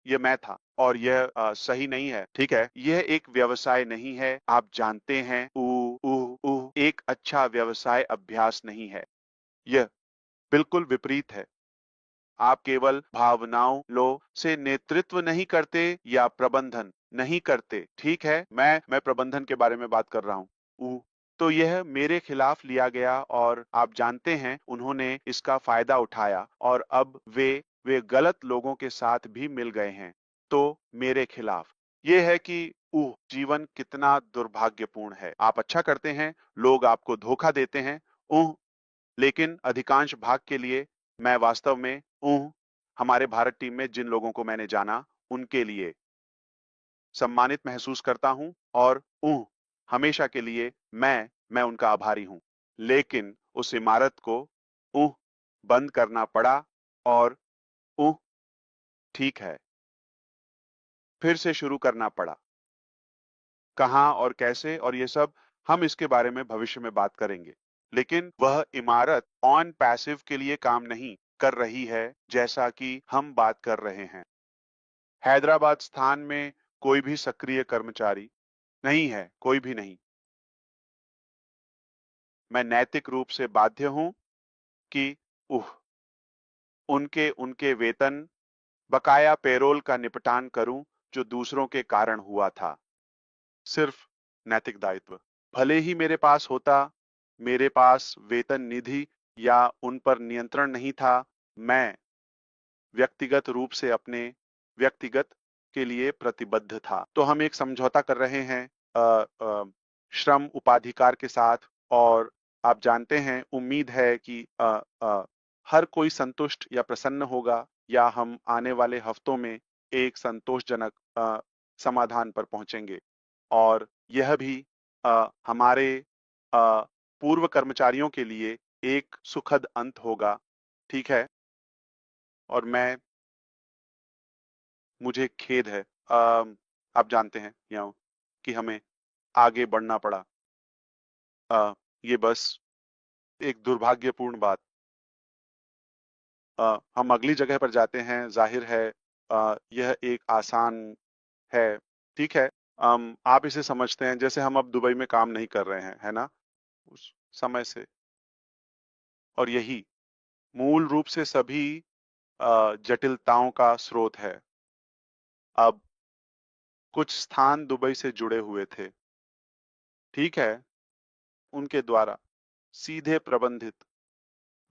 ये मैं था, और यह सही नहीं है, ठीक है। यह एक व्यवसाय नहीं है, आप जानते हैं। एक अच्छा व्यवसाय अभ्यास नहीं है, यह बिल्कुल विपरीत है। आप केवल भावनाओं लो से नेतृत्व नहीं करते या प्रबंधन नहीं करते, ठीक है। मैं प्रबंधन के बारे में बात कर रहा हूँ। तो यह मेरे खिलाफ लिया गया और आप जानते हैं उन्होंने इसका फायदा उठाया, और अब वे गलत लोगों के साथ भी मिल गए हैं। तो मेरे खिलाफ ये है कि जीवन कितना दुर्भाग्यपूर्ण है। आप अच्छा करते हैं, लोग आपको धोखा देते हैं, लेकिन अधिकांश भाग के लिए मैं वास्तव में हमारे भारत टीम में जिन लोगों को मैंने जाना उनके लिए सम्मानित महसूस करता हूं, और हमेशा के लिए मैं उनका आभारी हूं। लेकिन उस इमारत को बंद करना पड़ा, और ठीक है, फिर से शुरू करना पड़ा। कहाँ और कैसे और ये सब हम इसके बारे में भविष्य में बात करेंगे। लेकिन वह इमारत ऑन पैसिव के लिए काम नहीं कर रही है जैसा कि हम बात कर रहे हैं। हैदराबाद स्थान में कोई भी सक्रिय कर्मचारी नहीं है, कोई भी नहीं। मैं नैतिक रूप से बाध्य हूं कि उह उनके उनके वेतन बकाया पेरोल का निपटान करूं जो दूसरों के कारण हुआ था। सिर्फ नैतिक दायित्व। भले ही मेरे पास होता, मेरे पास वेतन निधि या उन पर नियंत्रण नहीं था, मैं व्यक्तिगत रूप से अपने व्यक्तिगत के लिए प्रतिबद्ध था। तो हम एक समझौता कर रहे हैं श्रम उपाधिकार के साथ, और आप जानते हैं उम्मीद है कि हर कोई संतुष्ट या प्रसन्न होगा, या हम आने वाले हफ्तों में एक संतोषजनक समाधान पर पहुंचेंगे। और यह भी हमारे पूर्व कर्मचारियों के लिए एक सुखद अंत होगा, ठीक है। और मुझे खेद है, आप जानते हैं याओ कि हमें आगे बढ़ना पड़ा। ये बस एक दुर्भाग्यपूर्ण बात। हम अगली जगह पर जाते हैं, जाहिर है यह एक आसान है, ठीक है। आप इसे समझते हैं जैसे हम अब दुबई में काम नहीं कर रहे हैं, है ना, उस समय से। और यही मूल रूप से सभी जटिलताओं का स्रोत है। अब कुछ स्थान दुबई से जुड़े हुए थे, ठीक है, उनके द्वारा सीधे प्रबंधित।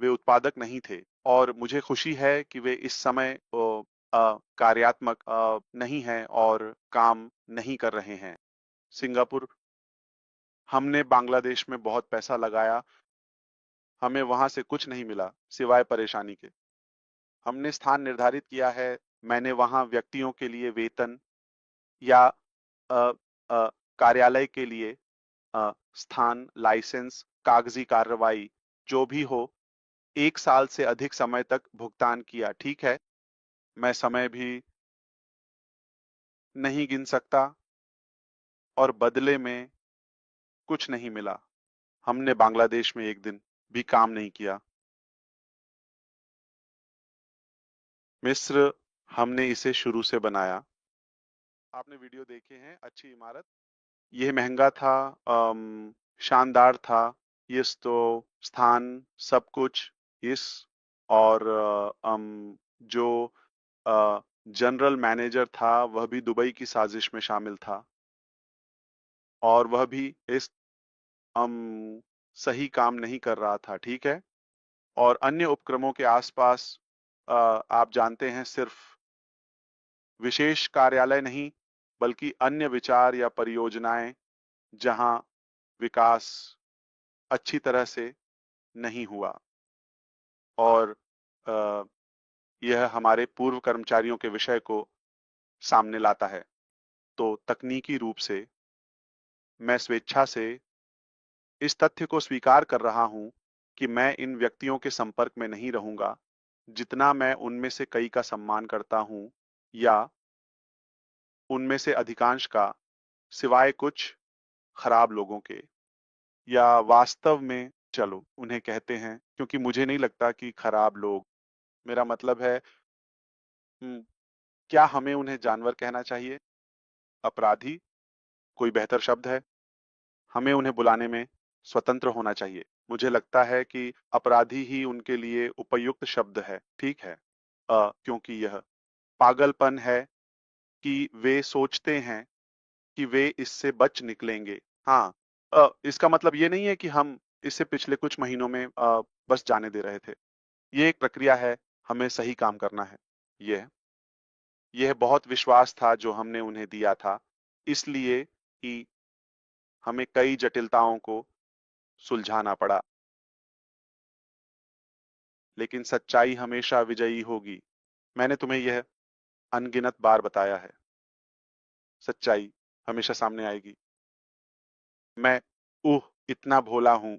वे उत्पादक नहीं थे, और मुझे खुशी है कि वे इस समय कार्यात्मक नहीं हैं और काम नहीं कर रहे हैं। सिंगापुर, हमने बांग्लादेश में बहुत पैसा लगाया, हमें वहां से कुछ नहीं मिला सिवाय परेशानी के। हमने स्थान निर्धारित किया है, मैंने वहां व्यक्तियों के लिए वेतन या अ, अ, कार्यालय के लिए स्थान, लाइसेंस, कागजी कार्रवाई, जो भी हो, 1 साल से अधिक समय तक भुगतान किया, ठीक है। मैं समय भी नहीं गिन सकता, और बदले में कुछ नहीं मिला। हमने बांग्लादेश में एक दिन भी काम नहीं किया। मिस्र, हमने इसे शुरू से बनाया। आपने वीडियो देखे हैं, अच्छी इमारत। यह महंगा था, शानदार था। इस तो स्थान सब कुछ इस और जो जनरल मैनेजर था वह भी दुबई की साजिश में शामिल था और वह भी इस सही काम नहीं कर रहा था, ठीक है। और अन्य उपक्रमों के आसपास आप जानते हैं सिर्फ विशेष कार्यालय नहीं बल्कि अन्य विचार या परियोजनाएं जहां विकास अच्छी तरह से नहीं हुआ और अ, यह हमारे पूर्व कर्मचारियों के विषय को सामने लाता है। तो तकनीकी रूप से मैं स्वेच्छा से इस तथ्य को स्वीकार कर रहा हूं कि मैं इन व्यक्तियों के संपर्क में नहीं रहूंगा जितना मैं उनमें से कई का सम्मान करता हूं या उनमें से अधिकांश का, सिवाय कुछ खराब लोगों के, या वास्तव में चलो उन्हें कहते हैं क्योंकि मुझे नहीं लगता कि खराब लोग, मेरा मतलब है क्या हमें उन्हें जानवर कहना चाहिए? अपराधी कोई बेहतर शब्द है? हमें उन्हें बुलाने में स्वतंत्र होना चाहिए। मुझे लगता है कि अपराधी ही उनके लिए उपयुक्त शब्द है, ठीक है। क्योंकि यह पागलपन है कि वे सोचते हैं कि वे इससे बच निकलेंगे। हाँ, इसका मतलब ये नहीं है कि हम इसे पिछले कुछ महीनों में बस जाने दे रहे थे। ये एक प्रक्रिया है, हमें सही काम करना है। यह यह बहुत विश्वास था जो हमने उन्हें दिया था, इसलिए कि हमें कई जटिलताओं को सुलझाना पड़ा। लेकिन सच्चाई हमेशा विजयी होगी। मैंने तुम्हें यह अनगिनत बार बताया है। सच्चाई हमेशा सामने आएगी। मैं इतना भोला हूं।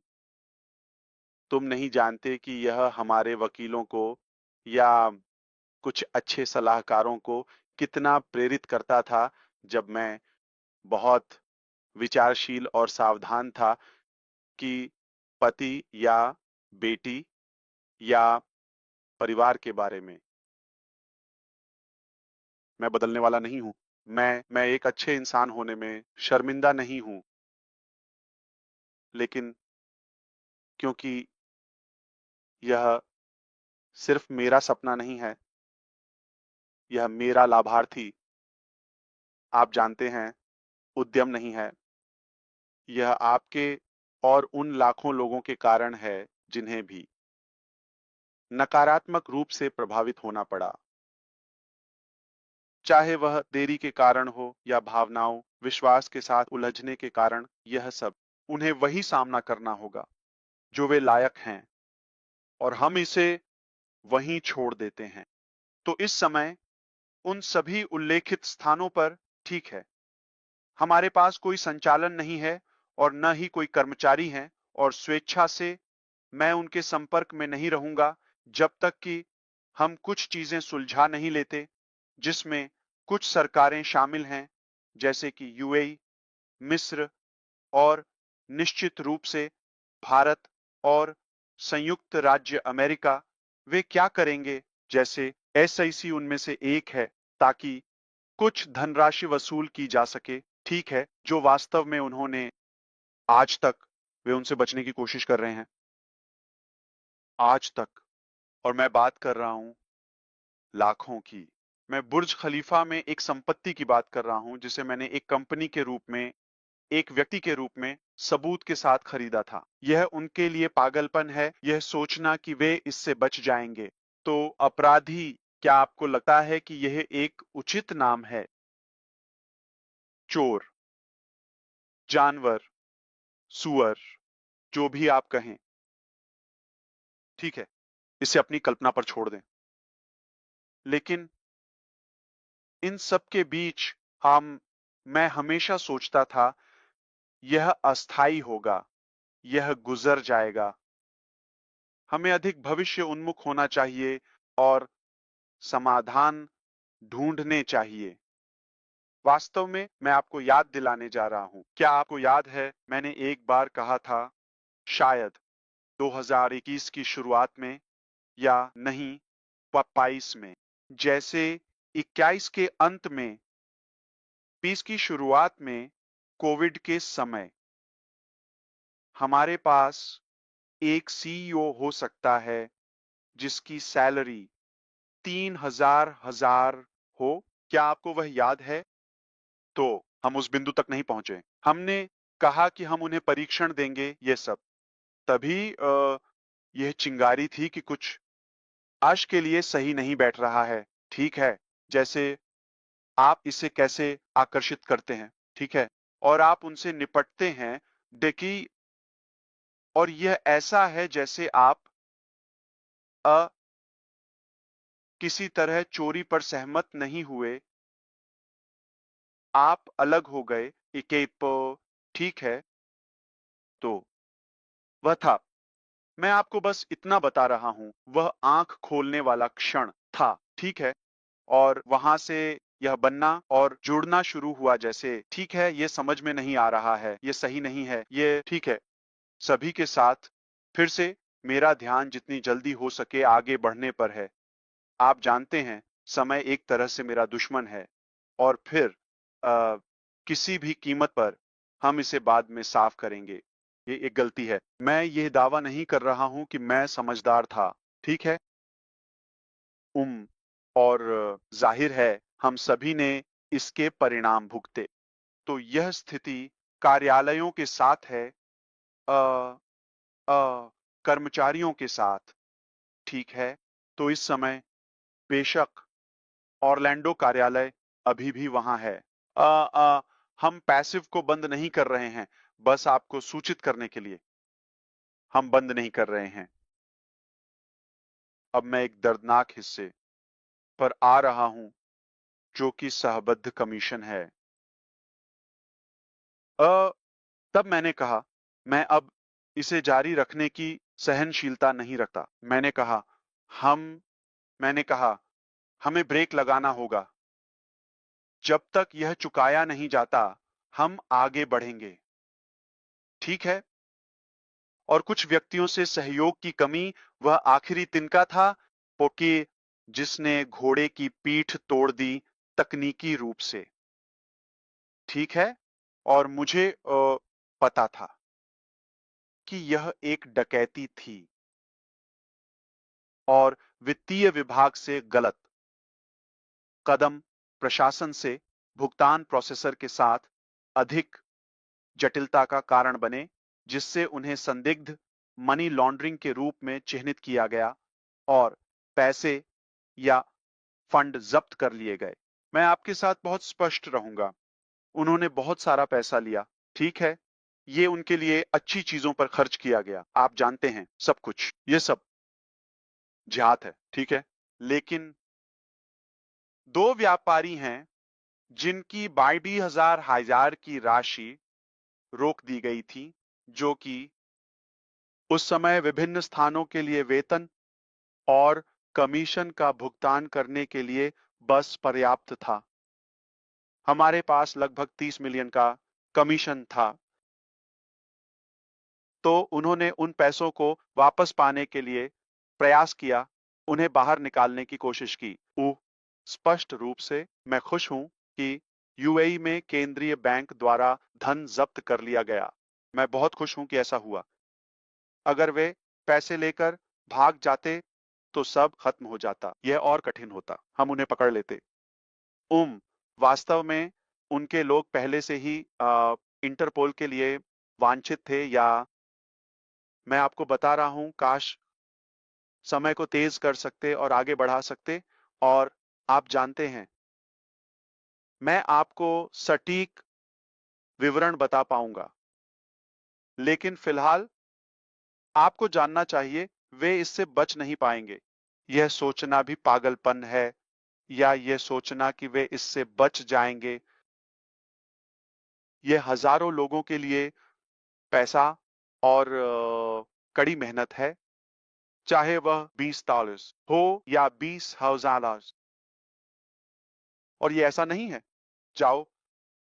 तुम नहीं जानते कि यह हमारे वकीलों को या कुछ अच्छे सलाहकारों को कितना प्रेरित करता था जब मैं बहुत विचारशील और सावधान था कि पति या बेटी या परिवार के बारे में। मैं बदलने वाला नहीं हूं। मैं एक अच्छे इंसान होने में शर्मिंदा नहीं हूं, लेकिन क्योंकि यह सिर्फ मेरा सपना नहीं है, यह मेरा लाभार्थी, आप जानते हैं, उद्यम नहीं है। यह आपके और उन लाखों लोगों के कारण है जिन्हें भी नकारात्मक रूप से प्रभावित होना पड़ा, चाहे वह देरी के कारण हो या भावनाओं विश्वास के साथ उलझने के कारण। यह सब उन्हें वही सामना करना होगा जो वे लायक हैं और हम इसे वहीं छोड़ देते हैं। तो इस समय उन सभी उल्लेखित स्थानों पर, ठीक है, हमारे पास कोई संचालन नहीं है और न ही कोई कर्मचारी हैं और स्वेच्छा से मैं उनके संपर्क में नहीं रहूंगा जब तक कि हम कुछ चीजें सुलझा नहीं लेते जिसमें कुछ सरकारें शामिल हैं जैसे कि यूएई, मिस्र और निश्चित रूप से भारत और संयुक्त राज्य अमेरिका। वे क्या करेंगे? जैसे एसआईसी उनमें से एक है, ताकि कुछ धनराशि वसूल की जा सके, ठीक है, जो वास्तव में उन्होंने आज तक वे उनसे बचने की कोशिश कर रहे हैं, आज तक। और मैं बात कर रहा हूं लाखों की। मैं बुर्ज खलीफा में एक संपत्ति की बात कर रहा हूं जिसे मैंने एक कंपनी के रूप में, एक व्यक्ति के रूप में सबूत के साथ खरीदा था। यह उनके लिए पागलपन है यह सोचना कि वे इससे बच जाएंगे। तो अपराधी, क्या आपको लगता है कि यह एक उचित नाम है? चोर, जानवर, सुअर, जो भी आप कहें, ठीक है, इसे अपनी कल्पना पर छोड़ दें। लेकिन इन सब के बीच मैं हमेशा सोचता था यह अस्थाई होगा, यह गुजर जाएगा। हमें अधिक भविष्य उन्मुख होना चाहिए और समाधान ढूंढने चाहिए। वास्तव में मैं आपको याद दिलाने जा रहा हूं। क्या आपको याद है मैंने एक बार कहा था, शायद 2021 की शुरुआत में या नहीं, 22 में, जैसे 21 के अंत में 2020 की शुरुआत में कोविड के समय हमारे पास एक सीईओ हो सकता है जिसकी सैलरी 3,000 हो। क्या आपको वह याद है? तो हम उस बिंदु तक नहीं पहुंचे। हमने कहा कि हम उन्हें परीक्षण देंगे, ये सब। तभी यह चिंगारी थी कि कुछ आज के लिए सही नहीं बैठ रहा है। ठीक है, जैसे आप इसे कैसे आकर्षित करते हैं, ठीक है, और आप उनसे निपटते हैं। देखिए, और यह ऐसा है जैसे आप अ, किसी तरह चोरी पर सहमत नहीं हुए, आप अलग हो गए, ठीक है, तो वह था। मैं आपको बस इतना बता रहा हूं, वह आंख खोलने वाला क्षण था, ठीक है, और वहां से यह बनना और जुड़ना शुरू हुआ। जैसे ठीक है, ये समझ में नहीं आ रहा है, ये सही नहीं है, ये ठीक है। सभी के साथ फिर से मेरा ध्यान जितनी जल्दी हो सके आगे बढ़ने पर है। आप जानते हैं, समय एक तरह से मेरा दुश्मन है, और फिर अ, किसी भी कीमत पर हम इसे बाद में साफ करेंगे। ये एक गलती है। मैं ये दावा नहीं कर रहा हूं कि मैं समझदार था, ठीक है? उम, और जाहिर है हम सभी ने इसके परिणाम भुगते। तो यह स्थिति कार्यालयों के साथ है, अ, कर्मचारियों के साथ, ठीक है? तो इस समय बेशक ऑरलैंडो कार्यालय अभी भी वहां है। हम पैसिव को बंद नहीं कर रहे हैं, बस आपको सूचित करने के लिए हम बंद नहीं कर रहे हैं। अब मैं एक दर्दनाक हिस्से पर आ रहा हूं, जो कि सहबद्ध कमीशन है। अ, तब मैंने कहा, मैं अब इसे जारी रखने की सहनशीलता नहीं रखता। हम मैंने कहा, हमें ब्रेक लगाना होगा। जब तक यह चुकाया नहीं जाता, हम आगे बढ़ेंगे। ठीक है? और कुछ व्यक्तियों से सहयोग की कमी वह आखिरी तिनका था, कि जिसने घोड़े की पीठ तोड़ दी तकनीकी रूप से। ठीक है? और मुझे पता था कि यह एक डकैती थी और वित्तीय विभाग से गलत कदम, प्रशासन से भुगतान प्रोसेसर के साथ अधिक जटिलता का कारण बने, जिससे उन्हें संदिग्ध मनी लॉन्ड्रिंग के रूप में चिह्नित किया गया और पैसे या फंड जब्त कर लिए गए। मैं आपके साथ बहुत स्पष्ट रहूंगा। उन्होंने बहुत सारा पैसा लिया, ठीक है? ये उनके लिए अच्छी चीजों पर खर्च किया गया। आप जानते हैं, सब कुछ, ये सब जात है, ठीक है? लेकिन दो व्यापारी हैं जिनकी 22,000 की राशि रोक दी गई थी, जो कि उस समय विभिन्न स्थानों के लिए वेतन और कमीशन का भुगतान करने के लिए बस पर्याप्त था। हमारे पास लगभग 30 मिलियन का कमीशन था। तो उन्होंने उन पैसों को वापस पाने के लिए प्रयास किया, उन्हें बाहर निकालने की कोशिश की। स्पष्ट रूप से मैं खुश हूं कि यूएई में केंद्रीय बैंक द्वारा धन जब्त कर लिया गया। मैं बहुत खुश हूं कि ऐसा हुआ। अगर वे पैसे लेकर भाग जाते तो सब खत्म हो जाता, यह और कठिन होता, हम उन्हें पकड़ लेते। वास्तव में उनके लोग पहले से ही इंटरपोल के लिए वांछित थे, या मैं आपको बता रहा हूं, काश समय को तेज कर सकते और आगे बढ़ा सकते। और आप जानते हैं, मैं आपको सटीक विवरण बता पाऊंगा, लेकिन फिलहाल आपको जानना चाहिए, वे इससे बच नहीं पाएंगे। यह सोचना भी पागलपन है, या यह सोचना कि वे इससे बच जाएंगे। यह हजारों लोगों के लिए पैसा और कड़ी मेहनत है, चाहे वह $20 हो या $20,000। और ये ऐसा नहीं है, जाओ,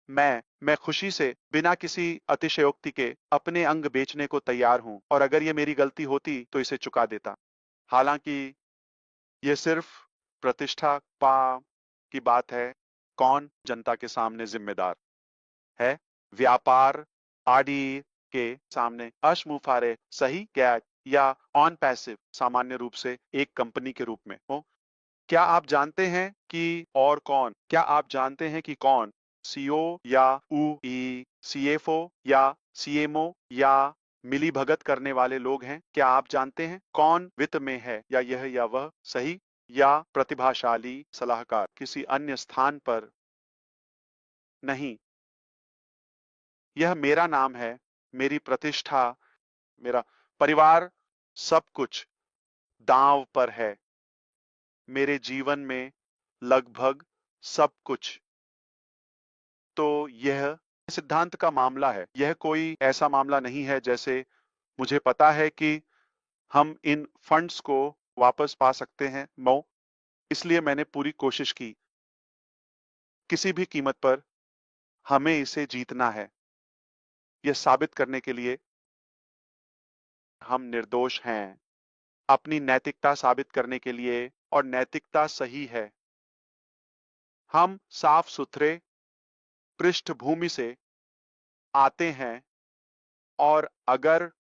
मैं खुशी से बिना किसी अतिशयोक्ति के अपने अंग बेचने को तैयार हूं, और अगर ये मेरी गलती होती तो इसे चुका देता। हालांकि ये सिर्फ प्रतिष्ठा पा की बात है, कौन जनता के सामने जिम्मेदार है? व्यापार आरडी के सामने अश्मुफारे सही क्या या ऑन पैसिव सामान्य रूप से एक कंपनी के रूप में हो? क्या आप जानते हैं कि और कौन? क्या आप जानते हैं कि कौन सीओ या सीएफओ या सीएमओ या मिली भगत करने वाले लोग हैं? क्या आप जानते हैं कौन वित्त में है या यह या वह सही या प्रतिभाशाली सलाहकार किसी अन्य स्थान पर नहीं? यह मेरा नाम है, मेरी प्रतिष्ठा, मेरा परिवार, सब कुछ दांव पर है। मेरे जीवन में लगभग सब कुछ। तो यह सिद्धांत का मामला है। यह कोई ऐसा मामला नहीं है जैसे मुझे पता है कि हम इन फंड्स को वापस पा सकते हैं इसलिए मैंने पूरी कोशिश की। किसी भी कीमत पर हमें इसे जीतना है। यह साबित करने के लिए हम निर्दोष हैं। अपनी नैतिकता साबित करने के लिए और नैतिकता सही है। हम साफ सुथरे पृष्ठभूमि से आते हैं और अगर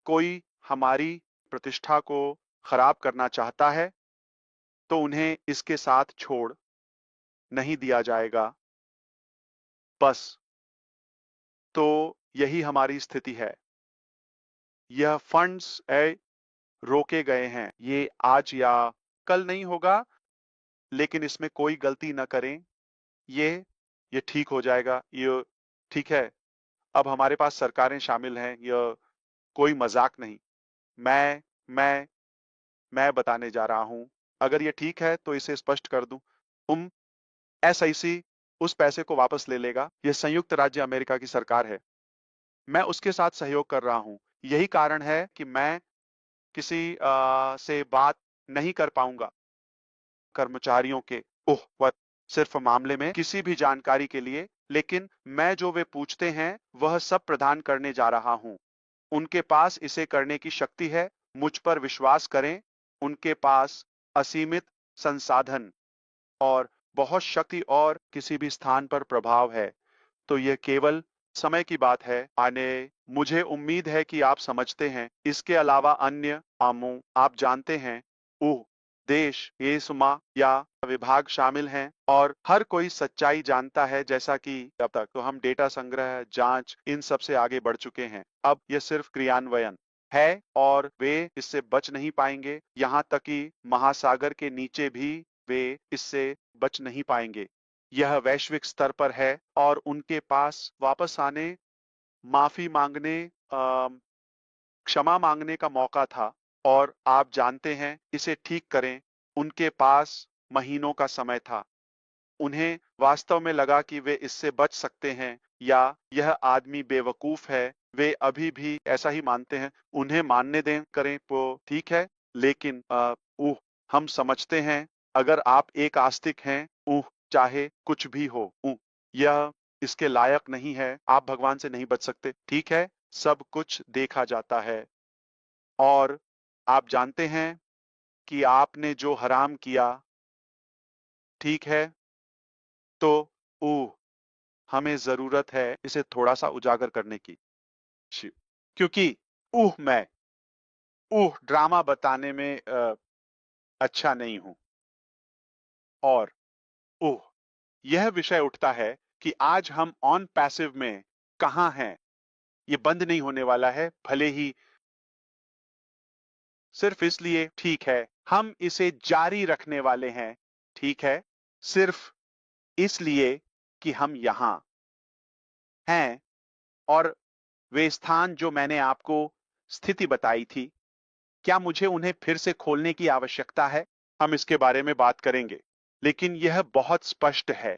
कोई हमारी प्रतिष्ठा को खराब करना चाहता है तो उन्हें इसके साथ छोड़ नहीं दिया जाएगा। बस तो यही हमारी स्थिति है। यह फंड्स रोके गए हैं। ये आज या कल नहीं होगा, लेकिन इसमें कोई गलती न करें। ये ठीक हो जाएगा। ये ठीक है। अब हमारे पास सरकारें शामिल हैं। यह कोई मजाक नहीं। मैं मैं मैं बताने जा रहा हूं। अगर ये ठीक है तो इसे स्पष्ट कर दूं। एसआईसी उस पैसे को वापस ले लेगा। यह संयुक्त राज्य अमेरिका की सरकार है। मैं उसके साथ सहयोग कर रहा हूं। यही कारण है कि मैं किसी से बात नहीं कर पाऊंगा कर्मचारियों के सिर्फ मामले में किसी भी जानकारी के लिए, लेकिन मैं जो वे पूछते हैं वह सब प्रदान करने जा रहा हूं। उनके पास इसे करने की शक्ति है। मुझ पर विश्वास करें। उनके पास असीमित संसाधन और बहुत शक्ति और किसी भी स्थान पर प्रभाव है। तो यह केवल समय की बात है। आने मुझे उम्मीद है कि आप समझते हैं। इसके अलावा अन्य आमों आप जानते हैं देश ये सुमा या विभाग शामिल हैं और हर कोई सच्चाई जानता है। जैसा कि अब तक तो हम डेटा संग्रह जांच इन सब से आगे बढ़ चुके हैं। अब यह सिर्फ क्रियान्वयन है और वे इससे बच नहीं पाएंगे। यहाँ तक कि महासागर के नीचे भी वे इससे बच नहीं पाएंगे। यह वैश्विक स्तर पर है और उनके पास वापस आने, माफी मांगने, क्षमा मांगने का मौका था और आप जानते हैं इसे ठीक करें। उनके पास महीनों का समय था। उन्हें वास्तव में लगा कि वे इससे बच सकते हैं या यह आदमी बेवकूफ है। वे अभी भी ऐसा ही मानते हैं। उन्हें मानने दें करें वो ठीक है, लेकिन हम समझते हैं अगर आप एक आस्तिक हैं चाहे कुछ भी हो यह इसके लायक नहीं है। आप भगवान से नहीं बच सकते। ठीक है, सब कुछ देखा जाता है और आप जानते हैं कि आपने जो हराम किया, ठीक है, तो हमें जरूरत है इसे थोड़ा सा उजागर करने की। क्योंकि मैं ड्रामा बताने में अच्छा नहीं हूं और यह विषय उठता है कि आज हम ऑन पैसिव में कहां हैं। ये बंद नहीं होने वाला है, भले ही सिर्फ इसलिए ठीक है हम इसे जारी रखने वाले हैं। ठीक है, सिर्फ इसलिए कि हम यहां हैं और वे स्थान जो मैंने आपको स्थिति बताई थी, क्या मुझे उन्हें फिर से खोलने की आवश्यकता है? हम इसके बारे में बात करेंगे, लेकिन यह बहुत स्पष्ट है।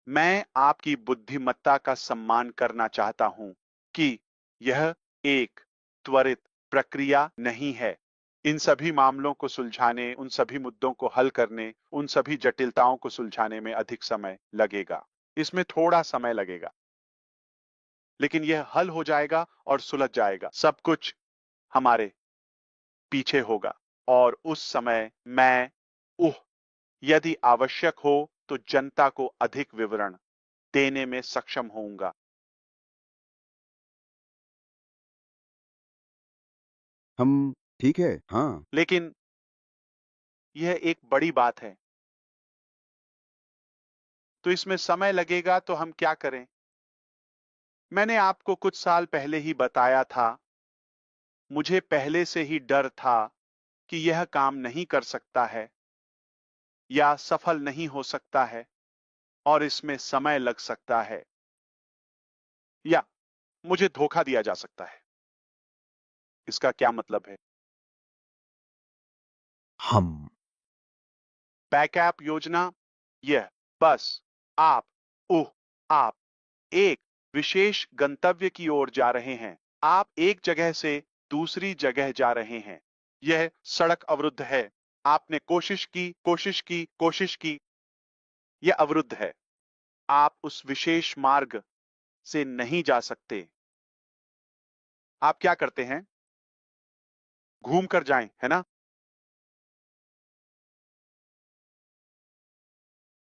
मैं आपकी बुद्धिमत्ता का सम्मान करना चाहता हूं कि यह एक त्वरित प्रक्रिया नहीं है। इन सभी मामलों को सुलझाने, उन सभी मुद्दों को हल करने, उन सभी जटिलताओं को सुलझाने में अधिक समय लगेगा। इसमें थोड़ा समय लगेगा, लेकिन यह हल हो जाएगा और सुलझ जाएगा। सब कुछ हमारे पीछे होगा और उस समय मैं यदि आवश्यक हो तो जनता को अधिक विवरण देने में सक्षम होऊंगा। हम ठीक है, हाँ। लेकिन यह एक बड़ी बात है, तो इसमें समय लगेगा, तो हम क्या करें? मैंने आपको कुछ साल पहले ही बताया था, मुझे पहले से ही डर था कि यह काम नहीं कर सकता है या सफल नहीं हो सकता है और इसमें समय लग सकता है या मुझे धोखा दिया जा सकता है। इसका क्या मतलब है? हम बैकअप योजना, यह बस आप ओह आप एक विशेष गंतव्य की ओर जा रहे हैं। आप एक जगह से दूसरी जगह जा रहे हैं। यह सड़क अवरुद्ध है। आपने कोशिश की, यह अवरुद्ध है। आप उस विशेष मार्ग से नहीं जा सकते। आप क्या करते हैं? घूम कर जाएं, है ना?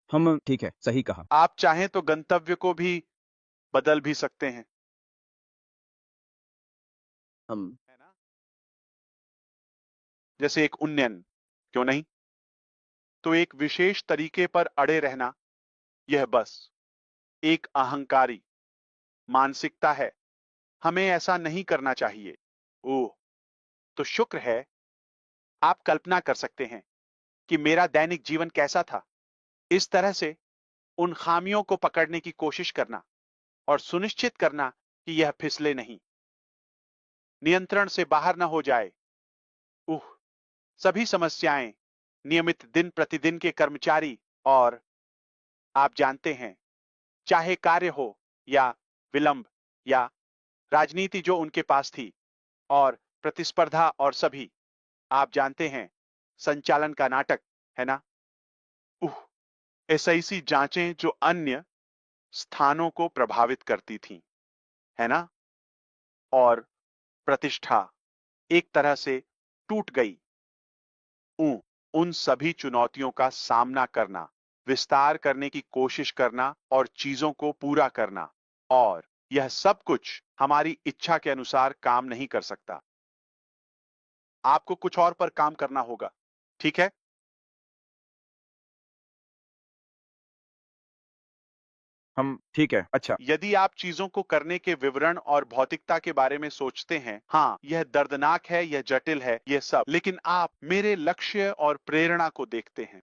हम ठीक है, सही कहा। आप चाहें तो गंतव्य को भी बदल भी सकते हैं, हम है ना? जैसे एक उन्नयन, क्यों नहीं? तो एक विशेष तरीके पर अड़े रहना, यह बस एक अहंकारी मानसिकता है। हमें ऐसा नहीं करना चाहिए। ओह, तो शुक्र है आप कल्पना कर सकते हैं कि मेरा दैनिक जीवन कैसा था। इस तरह से उन खामियों को पकड़ने की कोशिश करना और सुनिश्चित करना कि यह फिसले नहीं, नियंत्रण से बाहर न हो जाए। उह, सभी समस्याएं, नियमित दिन प्रतिदिन के कर्मचारी और आप जानते हैं, चाहे कार्य हो या विलंब या राजनीति जो उनके पास थी और प्रतिस्पर्धा और सभी, आप जानते हैं, संचालन का नाटक, है ना? उह, ऐसी जांचें जो अन्य स्थानों को प्रभावित करती थीं, है ना? और प्रतिष्ठा एक तरह से टूट गई। उन सभी चुनौतियों का सामना करना, विस्तार करने की कोशिश करना और चीजों को पूरा करना, और यह सब कुछ हमारी इच्छा के अनुसार काम नहीं कर सकता। आपको कुछ और पर काम करना होगा, ठीक है? हम ठीक है, अच्छा। यदि आप चीजों को करने के विवरण और भौतिकता के बारे में सोचते हैं, हाँ, यह दर्दनाक है, यह जटिल है, यह सब, लेकिन आप मेरे लक्ष्य और प्रेरणा को देखते हैं।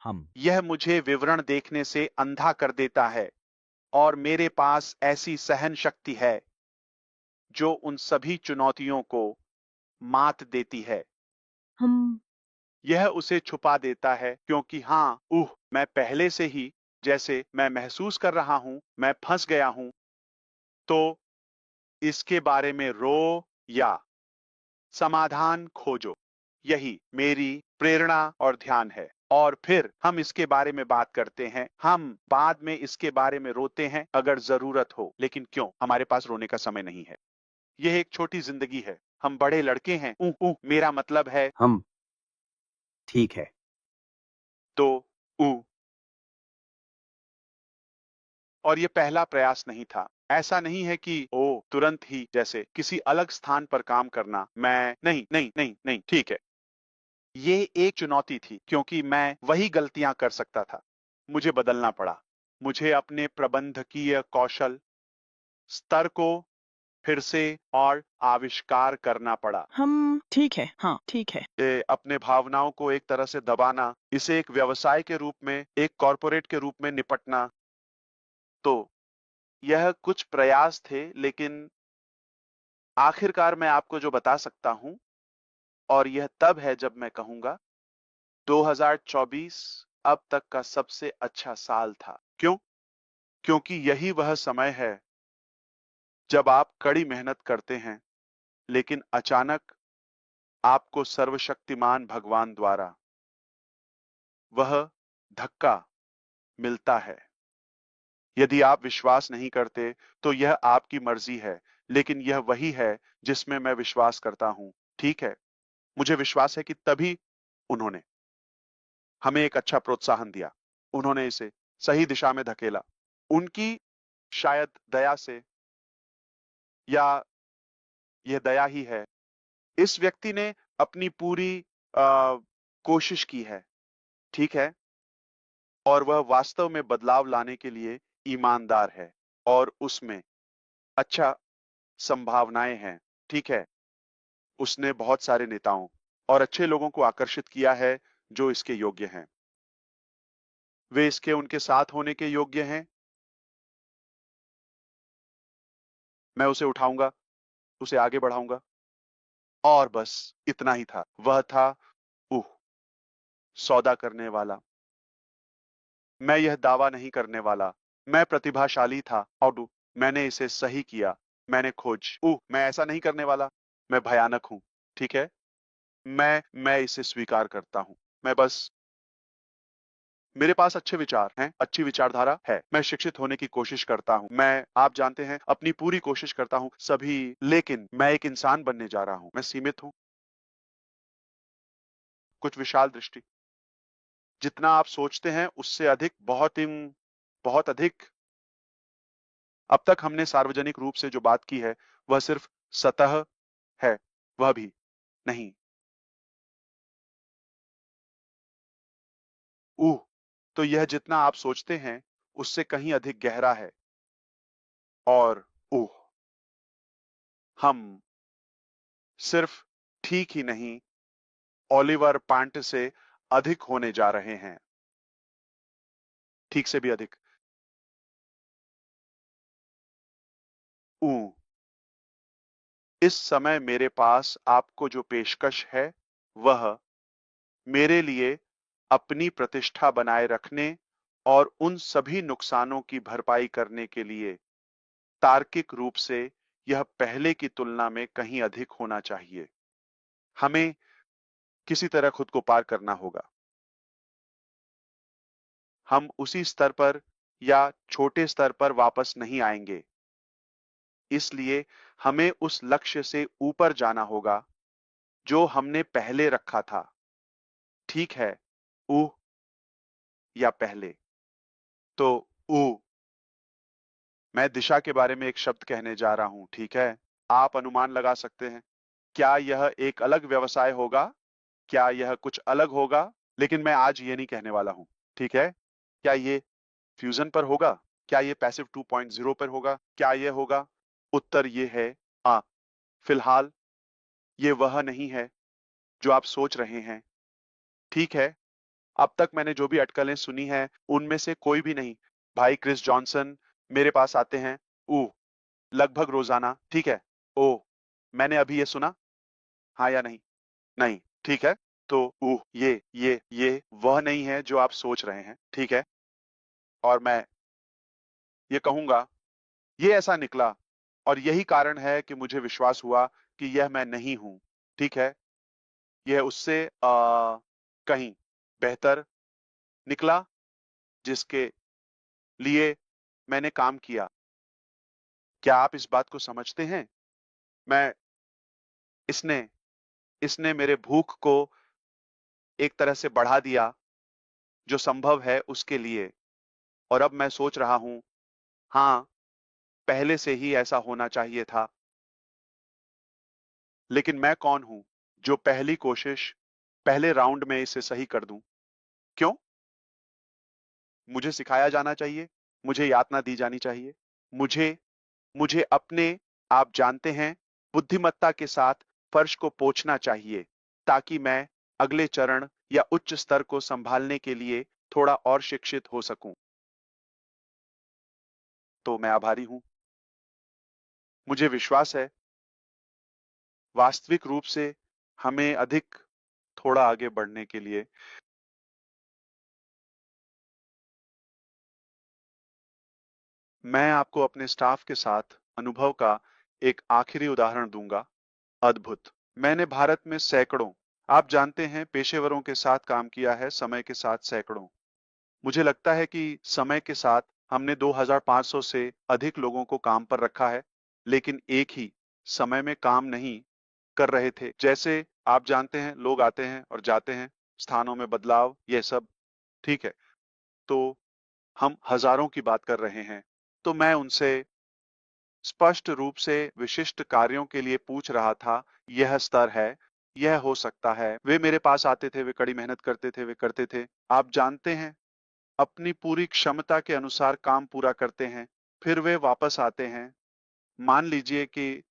हम यह मुझे विवरण देखने से अंधा कर देता है और मेरे पास ऐसी सहन शक्ति है जो उन सभी चुनौतियों को मात देती है। हम यह उसे छुपा देता है क्योंकि हाँ, मैं पहले से ही, जैसे मैं महसूस कर रहा हूं, मैं फंस गया हूं, तो इसके बारे में रो या समाधान खोजो। यही मेरी प्रेरणा और ध्यान है। और फिर हम इसके बारे में बात करते हैं। हम बाद में इसके बारे में रोते हैं अगर जरूरत हो, लेकिन क्यों? हमारे पास रोने का समय नहीं है। यह एक छोटी जिंदगी है। हम बड़े लड़के हैं। मेरा मतलब है, हम ठीक है। तो ऊ और ये पहला प्रयास नहीं था। ऐसा नहीं है कि ओ तुरंत ही जैसे किसी अलग स्थान पर काम करना। मैं नहीं नहीं नहीं नहीं, ठीक है। ये एक चुनौती थी क्योंकि मैं वही गलतियां कर सकता था। मुझे बदलना पड़ा। मुझे अपने प्रबंधकीय कौशल स्तर को फिर से और आविष्कार करना पड़ा। हम ठीक है, हाँ, ठीक है। अपने भावनाओं को एक तरह से दबाना, इसे एक व्यवसाय के रूप में, एक कॉरपोरेट के रूप में निपटना। तो यह कुछ प्रयास थे, लेकिन आखिरकार मैं आपको जो बता सकता हूं, और यह तब है जब मैं कहूंगा 2024 अब तक का सबसे अच्छा साल था। क्यों? क्योंकि यही वह समय है जब आप कड़ी मेहनत करते हैं, लेकिन अचानक आपको सर्वशक्तिमान भगवान द्वारा वह धक्का मिलता है। यदि आप विश्वास नहीं करते, तो यह आपकी मर्जी है, लेकिन यह वही है जिसमें मैं विश्वास करता हूं। ठीक है? मुझे विश्वास है कि तभी उन्होंने हमें एक अच्छा प्रोत्साहन दिया। उन्होंने इसे सही दिशा में धकेला। उनकी शायद दया से, या यह दया ही है, इस व्यक्ति ने अपनी पूरी कोशिश की है, ठीक है? और वह वास्तव में बदलाव लाने के लिए ईमानदार है और उसमें अच्छा संभावनाएं हैं, ठीक है? उसने बहुत सारे नेताओं और अच्छे लोगों को आकर्षित किया है जो इसके योग्य हैं। वे इसके उनके साथ होने के योग्य हैं। मैं उसे उठाऊंगा, उसे आगे बढ़ाऊंगा, और बस इतना ही था। वह था, उह, सौदा करने वाला। मैं यह दावा नहीं करने वाला मैं प्रतिभाशाली था और मैंने इसे सही किया। मैंने खोज, मैं ऐसा नहीं करने वाला। मैं भयानक हूं, ठीक है? मैं इसे स्वीकार करता हूं। मैं बस, मेरे पास अच्छे विचार हैं, अच्छी विचारधारा है। मैं शिक्षित होने की कोशिश करता हूं। मैं, आप जानते हैं, अपनी पूरी कोशिश करता हूं सभी, लेकिन मैं एक इंसान बनने जा रहा हूं। मैं सीमित हूं। कुछ विशाल दृष्टि। जितना आप सोचते हैं उससे अधिक, बहुत अधिक। अब तक हमने सार्वजनिक रूप से जो बात की है वह सिर्फ सतह है, वह भी नहीं। तो यह जितना आप सोचते हैं उससे कहीं अधिक गहरा है। और हम सिर्फ ठीक ही नहीं, ओलिवर पांट से अधिक होने जा रहे हैं। ठीक से भी अधिक। ऊ इस समय मेरे पास आपको जो पेशकश है वह मेरे लिए अपनी प्रतिष्ठा बनाए रखने और उन सभी नुकसानों की भरपाई करने के लिए तार्किक रूप से यह पहले की तुलना में कहीं अधिक होना चाहिए। हमें किसी तरह खुद को पार करना होगा। हम उसी स्तर पर या छोटे स्तर पर वापस नहीं आएंगे। इसलिए हमें उस लक्ष्य से ऊपर जाना होगा जो हमने पहले रखा था। ठीक है? ऊ या पहले। तो ऊ, मैं दिशा के बारे में एक शब्द कहने जा रहा हूं, ठीक है? आप अनुमान लगा सकते हैं। क्या यह एक अलग व्यवसाय होगा? क्या यह कुछ अलग होगा? लेकिन मैं आज ये नहीं कहने वाला हूं, ठीक है? क्या ये फ्यूजन पर होगा? क्या ये पैसिव 2.0 पर होगा? क्या ये होगा? उत्तर ये है, हाँ। फिलहाल ये वह नहीं है जो आप सोच रहे हैं, ठीक है? अब तक मैंने जो भी अटकलें सुनी हैं उनमें से कोई भी नहीं। भाई क्रिस जॉनसन मेरे पास आते हैं, लगभग रोजाना, ठीक है? ओह, मैंने अभी ये सुना, हाँ या नहीं? नहीं, ठीक है? तो ये वह नहीं है जो आप सोच रहे हैं, ठीक है? और मैं ये कहूंगा, ये ऐसा निकला, और यही कारण है कि मुझे विश्वास हुआ कि यह मैं नहीं हूं, ठीक है? यह उससे कहीं बेहतर निकला जिसके लिए मैंने काम किया। क्या आप इस बात को समझते हैं? मैं इसने इसने मेरे भूख को एक तरह से बढ़ा दिया जो संभव है उसके लिए। और अब मैं सोच रहा हूं, हाँ, पहले से ही ऐसा होना चाहिए था। लेकिन मैं कौन हूं जो पहली कोशिश, पहले राउंड में इसे सही कर दूं? क्यों? मुझे सिखाया जाना चाहिए, मुझे यातना दी जानी चाहिए, मुझे मुझे अपने, आप जानते हैं, बुद्धिमत्ता के साथ फर्श को पोंछना चाहिए ताकि मैं अगले चरण या उच्च स्तर को संभालने के लिए थोड़ा और शिक्षित हो सकूं। तो मैं आभारी हूं। मुझे विश्वास है वास्तविक रूप से हमें अधिक थोड़ा आगे बढ़ने के लिए। मैं आपको अपने स्टाफ के साथ अनुभव का एक आखिरी उदाहरण दूंगा। अद्भुत। मैंने भारत में सैकड़ों, आप जानते हैं, पेशेवरों के साथ काम किया है, समय के साथ सैकड़ों। मुझे लगता है कि समय के साथ हमने 2500 से अधिक लोगों को काम पर रखा है, लेकिन एक ही समय में काम नहीं कर रहे थे। जैसे आप जानते हैं, लोग आते हैं और जाते हैं, स्थानों में बदलाव, ये सब ठीक है। तो हम हजारों की बात कर रहे हैं, तो मैं उनसे स्पष्ट रूप से विशिष्ट कार्यों के लिए पूछ रहा था। यह स्तर है, यह हो सकता है। वे मेरे पास आते थे, वे कड़ी मेहनत करते थे, वे करते थे। आप जानते हैं, अपनी पूरी क्षमता के अनुसार काम पूरा करते हैं, फिर वे वापस आते हैं। मान लीजिए कि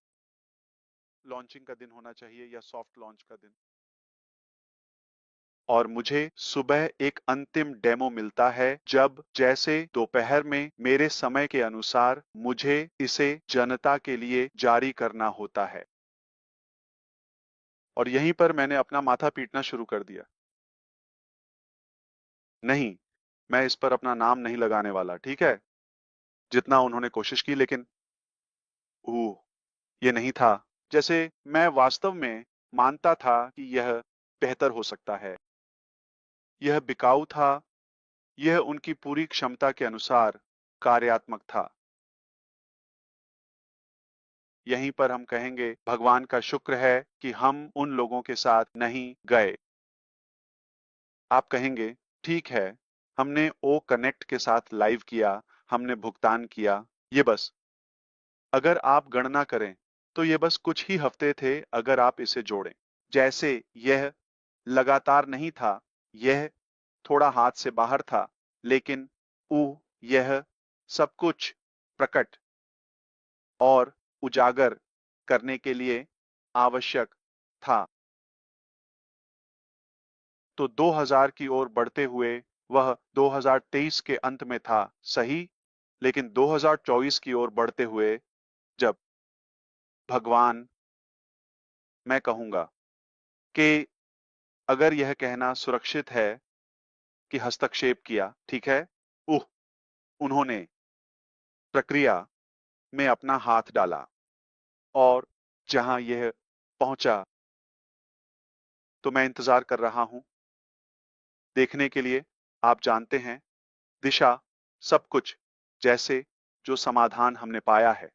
लॉन्चिंग का दिन होना चाहिए या सॉफ्ट लॉन्च का दिन, और मुझे सुबह एक अंतिम डेमो मिलता है, जब जैसे दोपहर में मेरे समय के अनुसार मुझे इसे जनता के लिए जारी करना होता है। और यहीं पर मैंने अपना माथा पीटना शुरू कर दिया। नहीं, मैं इस पर अपना नाम नहीं लगाने वाला, ठीक है? जितना उन्होंने कोशिश की, लेकिन ये नहीं था जैसे मैं वास्तव में मानता था कि यह बेहतर हो सकता है। यह बिकाऊ था, यह उनकी पूरी क्षमता के अनुसार कार्यात्मक था। यहीं पर हम कहेंगे, भगवान का शुक्र है कि हम उन लोगों के साथ नहीं गए। आप कहेंगे, ठीक है, हमने ओ कनेक्ट के साथ लाइव किया, हमने भुगतान किया, ये बस। अगर आप गणना करें, तो ये बस कुछ ही हफ्ते थे अगर आप इसे जोड़ें। जैसे यह लगातार नहीं था, यह थोड़ा हाथ से बाहर था, लेकिन यह सब कुछ प्रकट और उजागर करने के लिए आवश्यक था। तो 2000 की ओर बढ़ते हुए वह 2023 के अंत में था, सही? लेकिन 2024 की ओर बढ़ते हुए, जब भगवान, मैं कहूंगा कि अगर यह कहना सुरक्षित है कि हस्तक्षेप किया, ठीक है? उह, उन्होंने प्रक्रिया में अपना हाथ डाला, और जहां यह पहुंचा, तो मैं इंतजार कर रहा हूं देखने के लिए। आप जानते हैं, दिशा, सब कुछ, जैसे जो समाधान हमने पाया है।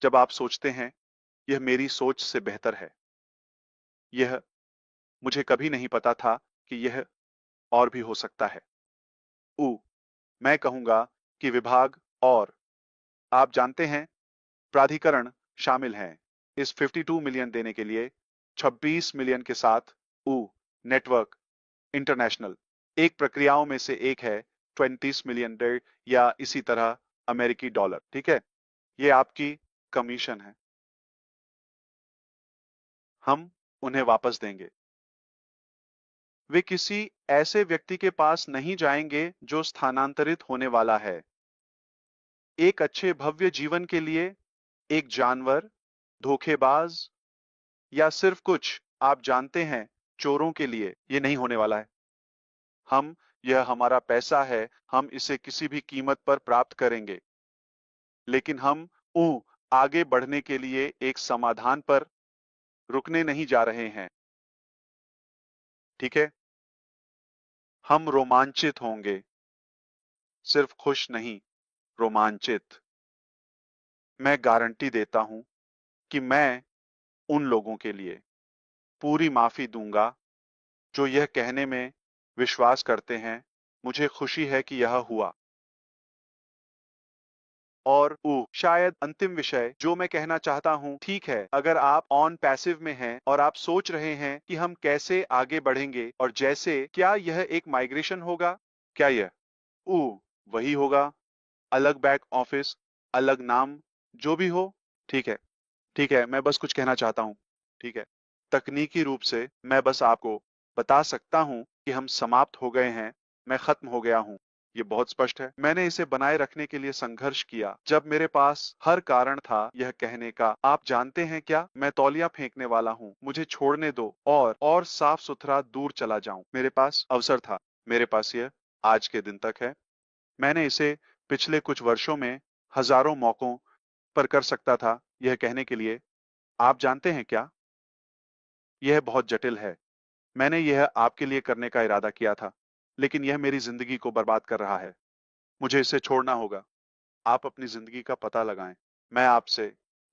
जब आप सोचते हैं, यह मेरी सोच से बेहतर है। यह, मुझे कभी नहीं पता था कि यह और भी हो सकता है। ऊ, मैं कहूंगा कि विभाग और, आप जानते हैं, प्राधिकरण शामिल हैं इस 52 मिलियन देने के लिए। 26 मिलियन के साथ नेटवर्क इंटरनेशनल एक प्रक्रियाओं में से एक है। 20 मिलियन डॉलर या इसी तरह अमेरिकी डॉलर, ठीक है? ये आपकी कमीशन है, हम उन्हें वापस देंगे। वे किसी ऐसे व्यक्ति के पास नहीं जाएंगे जो स्थानांतरित होने वाला है। एक अच्छे भव्य जीवन के लिए, एक जानवर, धोखेबाज, या सिर्फ कुछ, आप जानते हैं, चोरों के लिए ये नहीं होने वाला है। यह हमारा पैसा है, हम इसे किसी भी कीमत पर प्राप्त करेंगे। लेकिन हम आगे बढ़ने के लिए एक समाधान पर रुकने नहीं जा रहे हैं, ठीक है? हम रोमांचित होंगे, सिर्फ खुश नहीं, रोमांचित। मैं गारंटी देता हूं कि मैं उन लोगों के लिए पूरी माफी दूंगा जो यह कहने में विश्वास करते हैं, मुझे खुशी है कि यह हुआ। और शायद अंतिम विषय जो मैं कहना चाहता हूं, ठीक है, अगर आप ऑन पैसिव में हैं और आप सोच रहे हैं कि हम कैसे आगे बढ़ेंगे, और जैसे क्या यह एक माइग्रेशन होगा, क्या यह वही होगा, अलग बैक ऑफिस, अलग नाम, जो भी हो, ठीक है, ठीक है, मैं बस कुछ कहना चाहता हूं, ठीक है? तकनीकी रूप से मैं बस आपको बता सकता हूं कि हम समाप्त हो गए हैं, मैं खत्म हो गया हूं। ये बहुत स्पष्ट है। मैंने इसे बनाए रखने के लिए संघर्ष किया, जब मेरे पास हर कारण था यह कहने का, आप जानते हैं क्या, मैं तौलिया फेंकने वाला हूं, मुझे छोड़ने दो और साफ सुथरा दूर चला जाऊं। मेरे पास अवसर था, मेरे पास यह आज के दिन तक है। मैंने इसे पिछले कुछ वर्षों में हजारों मौकों पर कर सकता था यह कहने के लिए, आप जानते हैं क्या, यह बहुत जटिल है। मैंने यह आपके लिए करने का इरादा किया था, लेकिन यह मेरी जिंदगी को बर्बाद कर रहा है। मुझे इसे छोड़ना होगा। आप अपनी जिंदगी का पता लगाएं। मैं आपसे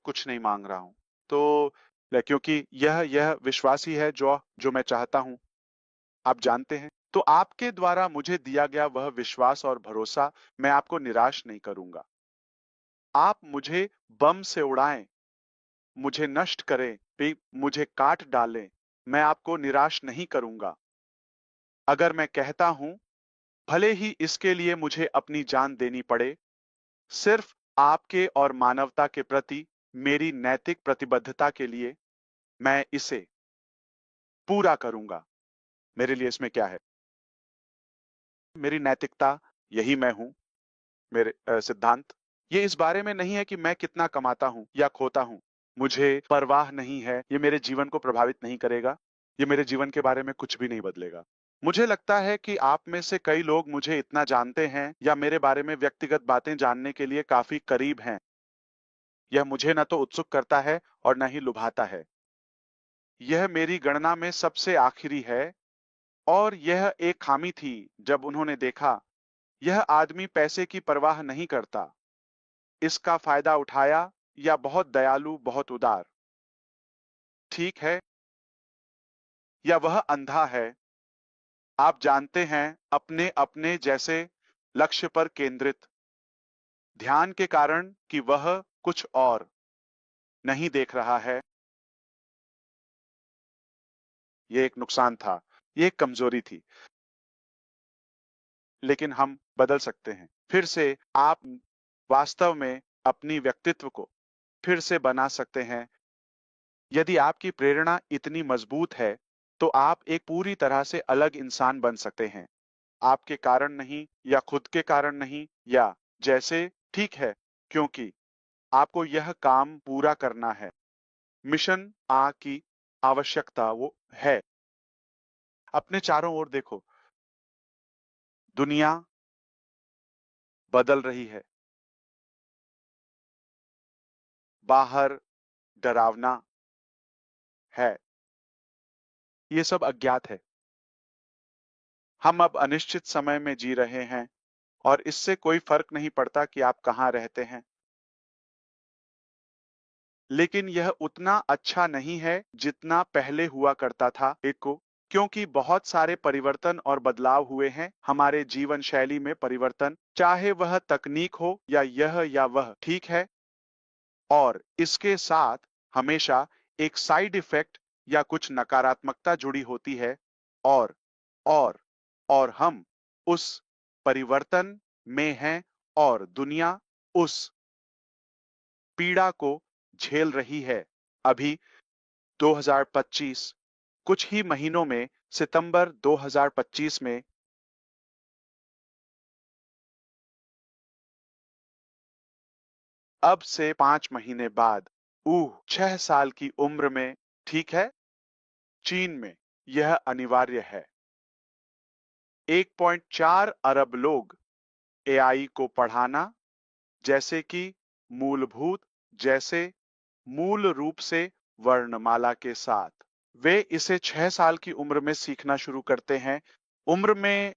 कुछ नहीं मांग रहा हूं। तो क्योंकि यह विश्वास ही है जो जो मैं चाहता हूं। आप जानते हैं, तो आपके द्वारा मुझे दिया गया वह विश्वास और भरोसा मैं आपको निराश नहीं करूंगा। आप मुझे बम से उड़ाएं, मुझे नष्ट करें, भी मुझे काट डालें, मैं आपको निराश नहीं करूंगा। अगर मैं कहता हूं, भले ही इसके लिए मुझे अपनी जान देनी पड़े, सिर्फ आपके और मानवता के प्रति मेरी नैतिक प्रतिबद्धता के लिए, मैं इसे पूरा करूंगा। मेरे लिए इसमें क्या है? मेरी नैतिकता, यही मैं हूं। मेरे सिद्धांत ये इस बारे में नहीं है कि मैं कितना कमाता हूं या खोता हूं। मुझे परवाह नहीं है, ये मेरे जीवन को प्रभावित नहीं करेगा। ये मेरे जीवन के बारे में कुछ भी नहीं बदलेगा। मुझे लगता है कि आप में से कई लोग मुझे इतना जानते हैं या मेरे बारे में व्यक्तिगत बातें जानने के लिए काफी करीब हैं। यह मुझे न तो उत्सुक करता है और न ही लुभाता है। यह मेरी गणना में सबसे आखिरी है और यह एक खामी थी जब उन्होंने देखा यह आदमी पैसे की परवाह नहीं करता, इसका फायदा उठाया या बहुत दयालु, बहुत उदार। ठीक है, या वह अंधा है। आप जानते हैं, अपने अपने जैसे लक्ष्य पर केंद्रित ध्यान के कारण कि वह कुछ और नहीं देख रहा है। यह एक नुकसान था, यह एक कमजोरी थी, लेकिन हम बदल सकते हैं। फिर से आप वास्तव में अपनी व्यक्तित्व को फिर से बना सकते हैं। यदि आपकी प्रेरणा इतनी मजबूत है, तो आप एक पूरी तरह से अलग इंसान बन सकते हैं। आपके कारण नहीं या खुद के कारण नहीं या जैसे ठीक है, क्योंकि आपको यह काम पूरा करना है। मिशन आ की आवश्यकता वो है। अपने चारों ओर देखो, दुनिया बदल रही है। बाहर डरावना है। ये सब अज्ञात है। हम अब अनिश्चित समय में जी रहे हैं और इससे कोई फर्क नहीं पड़ता कि आप कहां रहते हैं। लेकिन यह उतना अच्छा नहीं है जितना पहले हुआ करता था। को क्योंकि बहुत सारे परिवर्तन और बदलाव हुए हैं हमारे जीवन शैली में परिवर्तन, चाहे वह तकनीक हो या यह या वह, ठीक है। और इसके साथ हमेशा एक साइड इफेक्ट या कुछ नकारात्मकता जुड़ी होती है। और और और हम उस परिवर्तन में हैं और दुनिया उस पीड़ा को झेल रही है। अभी 2025, कुछ ही महीनों में, सितंबर 2025 में अब से 5 महीने बाद, 6 साल की उम्र में, ठीक है, चीन में यह अनिवार्य है। 1.4 अरब लोग एआई को पढ़ाना, जैसे कि मूलभूत, जैसे मूल रूप से वर्णमाला के साथ। वे इसे 6 साल की उम्र में सीखना शुरू करते हैं। उम्र में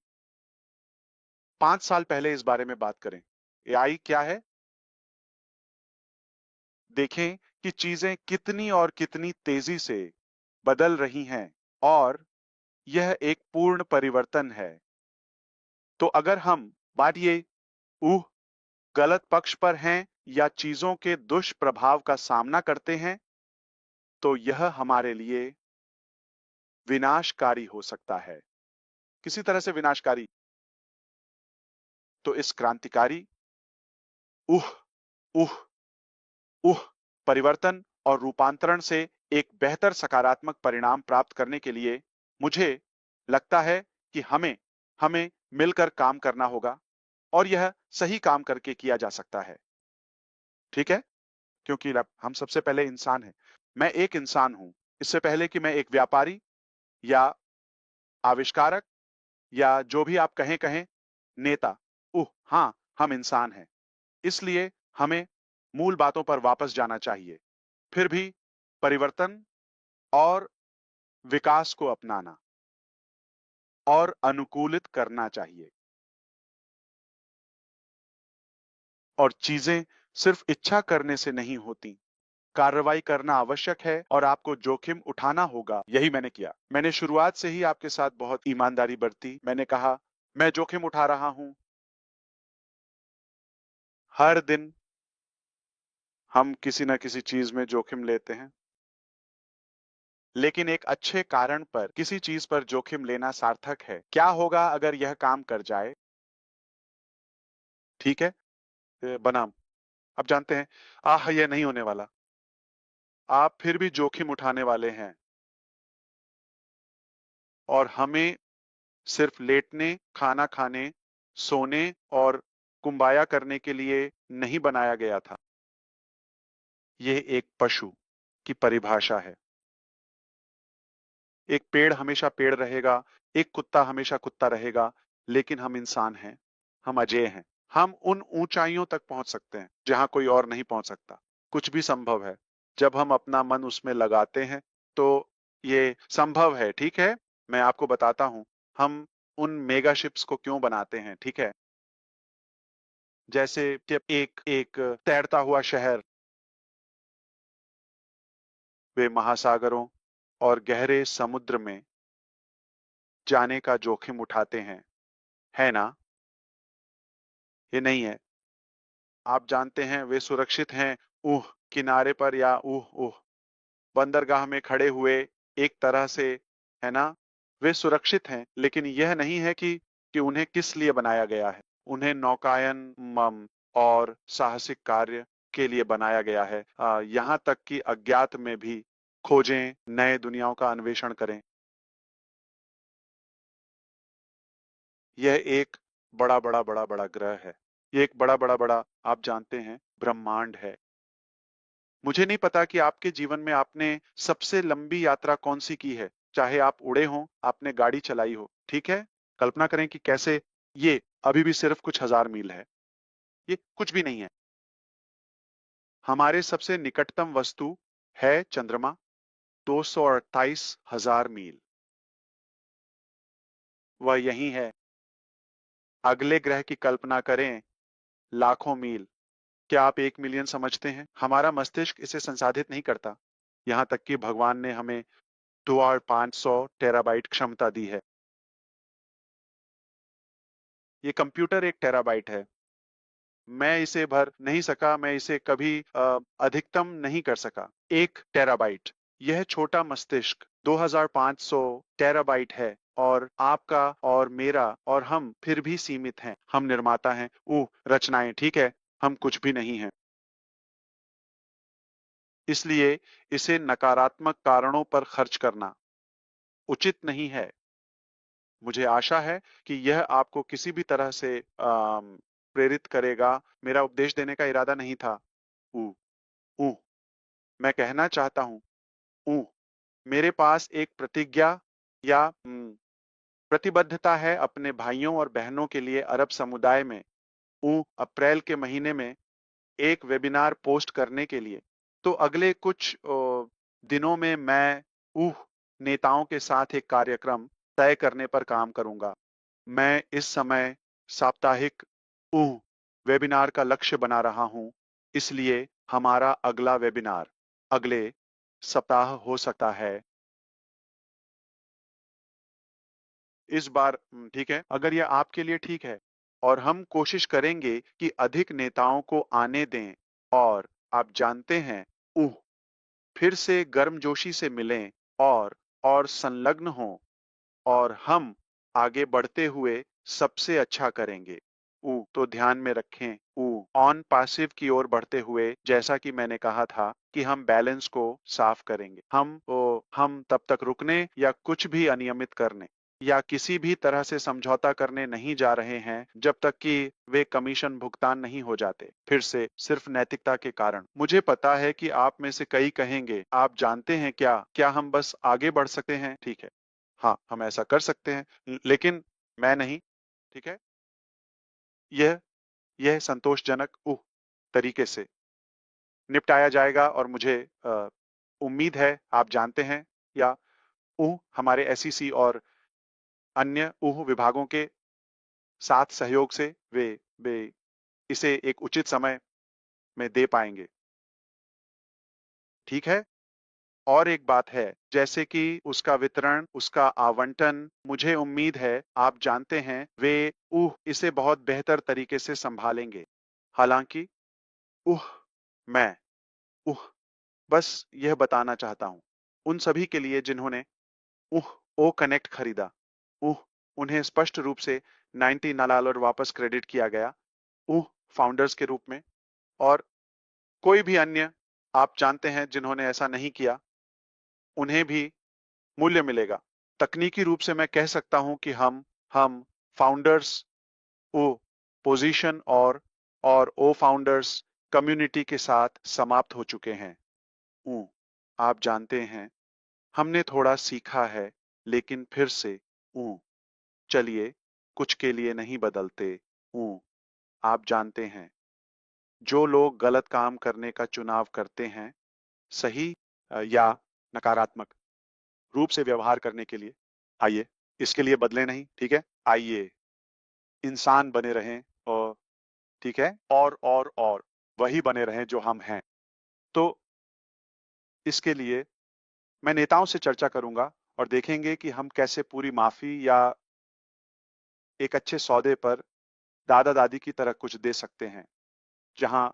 5 साल पहले इस बारे में बात करें। एआई क्या है? देखें कि चीजें कितनी और कितनी तेजी से बदल रही हैं और यह एक पूर्ण परिवर्तन है। तो अगर हम ये गलत पक्ष पर हैं या चीजों के दुष्प्रभाव का सामना करते हैं, तो यह हमारे लिए विनाशकारी हो सकता है। किसी तरह से विनाशकारी। तो इस क्रांतिकारी उह उह उह परिवर्तन और रूपांतरण से एक बेहतर सकारात्मक परिणाम प्राप्त करने के लिए मुझे लगता है कि हमें हमें मिलकर काम करना होगा और यह सही काम करके किया जा सकता है। ठीक है? क्योंकि हम सबसे पहले इंसान हैं। मैं एक इंसान हूं। इससे पहले कि मैं एक व्यापारी या आविष्कारक या जो भी आप कहें कहें, नेता, हाँ, हम इंसान हैं। इसलिए हमें मूल बातों पर वापस जाना चाहिए। फिर भी परिवर्तन और विकास को अपनाना और अनुकूलित करना चाहिए। और चीजें सिर्फ इच्छा करने से नहीं होती, कार्रवाई करना आवश्यक है और आपको जोखिम उठाना होगा। यही मैंने किया। मैंने शुरुआत से ही आपके साथ बहुत ईमानदारी बरती। मैंने कहा, मैं जोखिम उठा रहा हूं। हर दिन हम किसी न किसी चीज में जोखिम लेते हैं, लेकिन एक अच्छे कारण पर किसी चीज पर जोखिम लेना सार्थक है। क्या होगा अगर यह काम कर जाए? ठीक है, बनाम अब जानते हैं, यह नहीं होने वाला। आप फिर भी जोखिम उठाने वाले हैं और हमें सिर्फ लेटने, खाना खाने, सोने और कुंबाया करने के लिए नहीं बनाया गया था। यह एक पशु की परिभाषा है। एक पेड़ हमेशा पेड़ रहेगा, एक कुत्ता हमेशा कुत्ता रहेगा, लेकिन हम इंसान हैं, हम अजेय हैं। हम उन ऊंचाइयों तक पहुंच सकते हैं जहां कोई और नहीं पहुंच सकता। कुछ भी संभव है जब हम अपना मन उसमें लगाते हैं, तो ये संभव है। ठीक है, मैं आपको बताता हूं हम उन मेगा शिप्स को क्यों बनाते हैं। ठीक है, जैसे कि एक एक तैरता हुआ शहर वे महासागरों और गहरे समुद्र में जाने का जोखिम उठाते हैं, है ना? ये नहीं है। आप जानते हैं वे सुरक्षित हैं, किनारे पर या बंदरगाह में खड़े हुए एक तरह से, है ना? वे सुरक्षित हैं, लेकिन यह नहीं है कि उन्हें किस लिए बनाया गया है। उन्हें नौकायन और साहसिक कार्य के लिए बनाया गया है। यहाँ तक कि अज्ञात में भी खोजें, नए दुनियाओं का अन्वेषण करें। यह एक बड़ा बड़ा बड़ा बड़ा ग्रह है। ये एक बड़ा बड़ा बड़ा, आप जानते हैं, ब्रह्मांड है। मुझे नहीं पता कि आपके जीवन में आपने सबसे लंबी यात्रा कौन सी की है। चाहे आप उड़े हों, आपने गाड़ी चलाई हो, ठीक है? कल्पना करें कि कैसे ये अभी भी सिर्फ कुछ हजार मील है। ये कुछ भी नहीं है। हमारे सबसे निकटतम वस्तु है चंद्रमा, 228,000 मील। वह यही है। अगले ग्रह की कल्पना करें, लाखों मील। क्या आप 1 मिलियन समझते हैं? हमारा मस्तिष्क इसे संसाधित नहीं करता। यहां तक कि भगवान ने हमें 2500 टेराबाइट क्षमता दी है। ये कंप्यूटर 1 टेराबाइट है। मैं इसे भर नहीं सका, मैं इसे कभी अधिकतम नहीं कर सका। 1 टेराबाइट, यह छोटा मस्तिष्क 2500 टेराबाइट है, और आपका और मेरा और हम फिर भी सीमित हैं। हम निर्माता हैं, रचनाएं, ठीक है, हम कुछ भी नहीं हैं। इसलिए इसे नकारात्मक कारणों पर खर्च करना उचित नहीं है। मुझे आशा है कि यह आपको किसी भी तरह से प्रेरित करेगा। मेरा उपदेश देने का इरादा नहीं था। ऊ ऊ मैं कहना चाहता हूं, ऊ मेरे पास एक प्रतिज्ञा या प्रतिबद्धता है अपने भाइयों और बहनों के लिए अरब समुदाय में अप्रैल के महीने में एक वेबिनार पोस्ट करने के लिए। तो अगले कुछ दिनों में मैं नेताओं के साथ एक कार्यक्रम तय करने पर काम करूंगा। मैं इस समय साप्ताहिक वेबिनार का लक्ष्य बना रहा हूं, इसलिए हमारा अगला वेबिनार अगले सप्ताह हो सकता है। इस बार ठीक है, अगर यह आपके लिए ठीक है, और हम कोशिश करेंगे कि अधिक नेताओं को आने दें, और आप जानते हैं, फिर से गर्मजोशी से मिलें और संलग्न हों, और हम आगे बढ़ते हुए सबसे अच्छा करेंगे। तो ध्यान में रखें, ऑन पासिव की ओर बढ़ते हुए, जैसा कि मैंने कहा था कि हम बैलेंस को साफ करेंगे। हम तब तक रुकने या कुछ भी अनियमित करने या किसी भी तरह से समझौता करने नहीं जा रहे हैं जब तक कि वे कमीशन भुगतान नहीं हो जाते। फिर से सिर्फ नैतिकता के कारण। मुझे पता है कि आप में से कई कहेंगे, आप जानते हैं क्या हम बस आगे बढ़ सकते हैं? ठीक है, हाँ, हम ऐसा कर सकते हैं, लेकिन मैं नहीं। ठीक है, यह यह संतोषजनक तरीके से निपटाया जाएगा, और मुझे उम्मीद है आप जानते हैं, या हमारे एसईसी और अन्य विभागों के साथ सहयोग से वे इसे एक उचित समय में दे पाएंगे। ठीक है? और एक बात है, जैसे कि उसका वितरण, उसका आवंटन, मुझे उम्मीद है आप जानते हैं वे इसे बहुत बेहतर तरीके से संभालेंगे। हालांकि उह मैं उह बस यह बताना चाहता हूं उन सभी के लिए जिन्होंने ओ कनेक्ट खरीदा। उह उन्हें स्पष्ट रूप से $90 वापस क्रेडिट किया गया। फाउंडर्स के रूप में। और कोई भी अन्य आप जानते हैं जिन्होंने ऐसा नहीं किया, उन्हें भी मूल्य मिलेगा। तकनीकी रूप से मैं कह सकता हूं कि हम फाउंडर्स ओ पोजीशन और ओ फाउंडर्स कम्युनिटी के साथ समाप्त हो चुके हैं। ऊ आप जानते हैं हमने थोड़ा सीखा है, लेकिन फिर से ऊ चलिए कुछ के लिए नहीं बदलते। ऊ आप जानते हैं जो लोग गलत काम करने का चुनाव करते हैं, सही या नकारात्मक रूप से व्यवहार करने के लिए, आइए इसके लिए बदले नहीं, ठीक है? आइए इंसान बने रहें और ठीक है और वही बने रहें जो हम हैं। तो इसके लिए मैं नेताओं से चर्चा करूंगा और देखेंगे कि हम कैसे पूरी माफी या एक अच्छे सौदे पर दादा दादी की तरह कुछ दे सकते हैं, जहां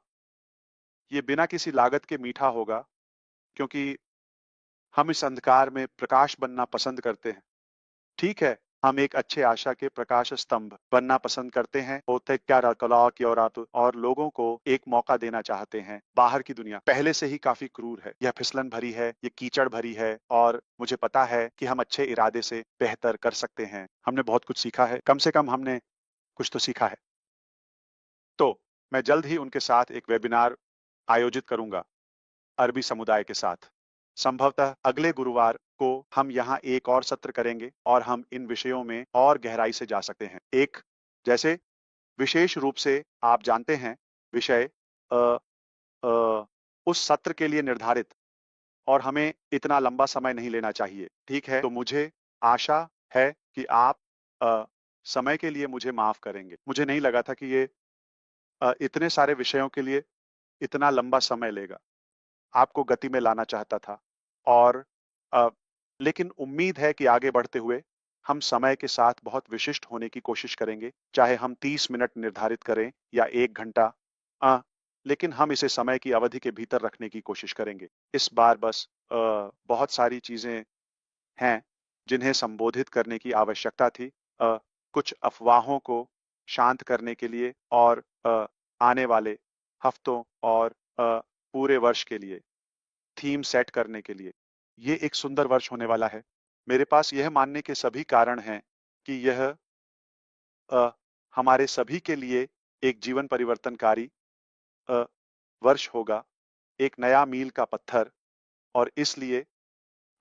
ये बिना किसी लागत के मीठा होगा, क्योंकि हम इस अंधकार में प्रकाश बनना पसंद करते हैं। ठीक है, हम एक अच्छे आशा के प्रकाश स्तंभ बनना पसंद करते हैं और लोगों को एक मौका देना चाहते हैं। बाहर की दुनिया पहले से ही काफी क्रूर है, यह फिसलन भरी है, ये कीचड़ भरी है, और मुझे पता है कि हम अच्छे इरादे से बेहतर कर सकते हैं। हमने बहुत कुछ सीखा है, कम से कम हमने कुछ तो सीखा है। तो मैं जल्द ही उनके साथ एक वेबिनार आयोजित करूंगा, अरबी समुदाय के साथ। संभवतः अगले गुरुवार को हम यहाँ एक और सत्र करेंगे और हम इन विषयों में और गहराई से जा सकते हैं। एक जैसे विशेष रूप से आप जानते हैं विषय अ, अ, उस सत्र के लिए निर्धारित, और हमें इतना लंबा समय नहीं लेना चाहिए। ठीक है? तो मुझे आशा है कि आप अ, समय के लिए मुझे माफ करेंगे। मुझे नहीं लगा था कि ये इतने सारे विषयों के लिए इतना लंबा समय लेगा। आपको गति में लाना चाहता था, और अ, लेकिन उम्मीद है कि आगे बढ़ते हुए हम समय के साथ बहुत विशिष्ट होने की कोशिश करेंगे, चाहे हम 30 मिनट निर्धारित करें या 1 घंटा। लेकिन हम इसे समय की अवधि के भीतर रखने की कोशिश करेंगे। इस बार बस बहुत सारी चीजें हैं जिन्हें संबोधित करने की आवश्यकता थी। कुछ अफवाहों को शांत करने के लिए, और आने वाले हफ्तों और पूरे वर्ष के लिए थीम सेट करने के लिए। ये एक सुंदर वर्ष होने वाला है। मेरे पास यह मानने के सभी कारण हैं कि यह अ, हमारे सभी के लिए एक जीवन परिवर्तनकारी अ, वर्ष होगा, एक नया मील का पत्थर। और इसलिए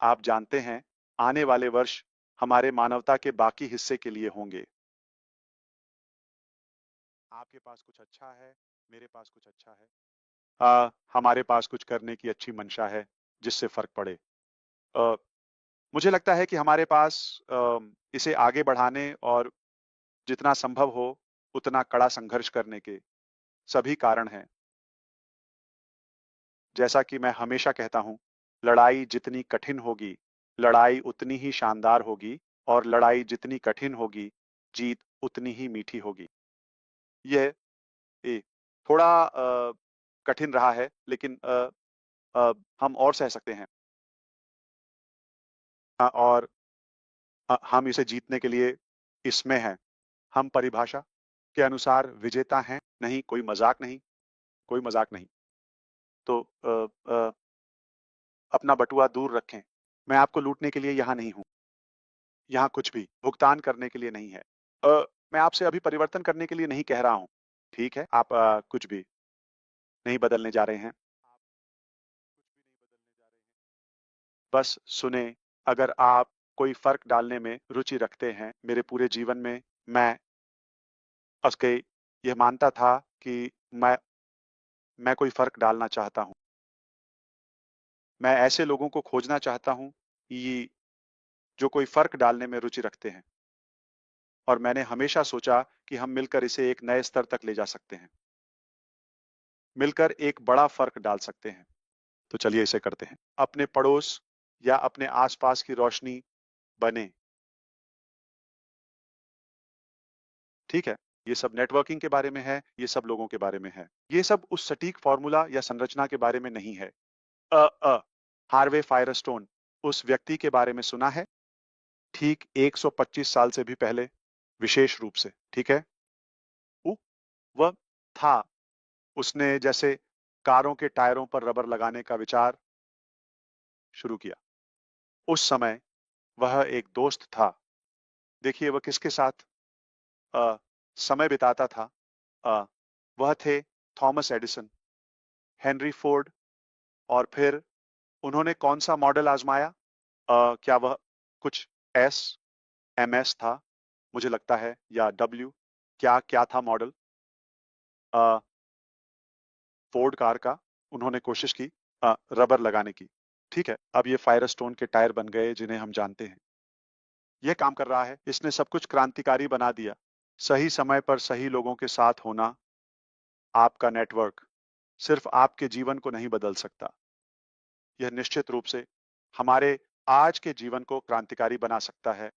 आप जानते हैं आने वाले वर्ष हमारे मानवता के बाकी हिस्से के लिए होंगे। आपके पास कुछ अच्छा है, मेरे पास कुछ अच्छा है, हमारे पास कुछ करने की अच्छी मंशा है जिससे फर्क पड़े। अ, मुझे लगता है कि हमारे पास इसे आगे बढ़ाने और जितना संभव हो उतना कड़ा संघर्ष करने के सभी कारण हैं। जैसा कि मैं हमेशा कहता हूं, लड़ाई जितनी कठिन होगी, लड़ाई उतनी ही शानदार होगी, और लड़ाई जितनी कठिन होगी, जीत उतनी ही मीठी होगी। यह ए, थोड़ा कठिन रहा है, लेकिन हम और सह सकते हैं। और हम इसे जीतने के लिए इसमें हैं। हम परिभाषा के अनुसार विजेता हैं, नहीं कोई मजाक नहीं, कोई मजाक नहीं। तो अपना बटुआ दूर रखें। मैं आपको लूटने के लिए यहाँ नहीं हूँ। यहाँ कुछ भी भुगतान करने के लिए नहीं है। मैं आपसे अभी परिवर्तन करने के लिए नहीं कह रहा हूँ। ठीक है? आप कुछ भी नहीं बदलने जा रहे हैं। बस सुने, अगर आप कोई फर्क डालने में रुचि रखते हैं, मेरे पूरे जीवन में मैं उसके यह मानता था कि मैं कोई फर्क डालना चाहता हूँ। मैं ऐसे लोगों को खोजना चाहता हूँ कि जो कोई फर्क डालने में रुचि रखते हैं, और मैंने हमेशा सोचा कि हम मिलकर इसे एक नए स्तर तक ले जा सकते हैं। मिलकर एक बड़ा फर्क डाल सकते हैं। तो चलिए इसे करते हैं। अपने पड़ोस या अपने आसपास की रोशनी बने। ठीक है, ये सब नेटवर्किंग के बारे में है, ये सब लोगों के बारे में है। ये सब उस सटीक फॉर्मूला या संरचना के बारे में नहीं है। हार्वे फायरस्टोन उस व्यक्ति के बारे में सुना है, ठीक 125 साल से भी पहले, विशेष रूप से, ठीक है? वो वह था, उसने जैसे कारों के टायरों पर रबर लगाने का विचार शुरू किया। उस समय वह एक दोस्त था। देखिए वह किसके साथ अ, समय बिताता था। अ, वह थे थॉमस एडिसन, हेनरी फोर्ड और फिर उन्होंने कौन-सा मॉडल आज़माया? क्या वह कुछ एस, एमएस था? मुझे लगता है या डब्ल्यू, क्या था मॉडल? अ, फोर्ड कार का उन्होंने कोशिश की रबर लगाने की। ठीक है, अब ये फायरस्टोन के टायर बन गए जिन्हें हम जानते हैं। ये काम कर रहा है, इसने सब कुछ क्रांतिकारी बना दिया। सही समय पर सही लोगों के साथ होना, आपका नेटवर्क सिर्फ आपके जीवन को नहीं बदल सकता, यह निश्चित रूप से हमारे आज के जीवन को क्रांतिकारी बना सकता है।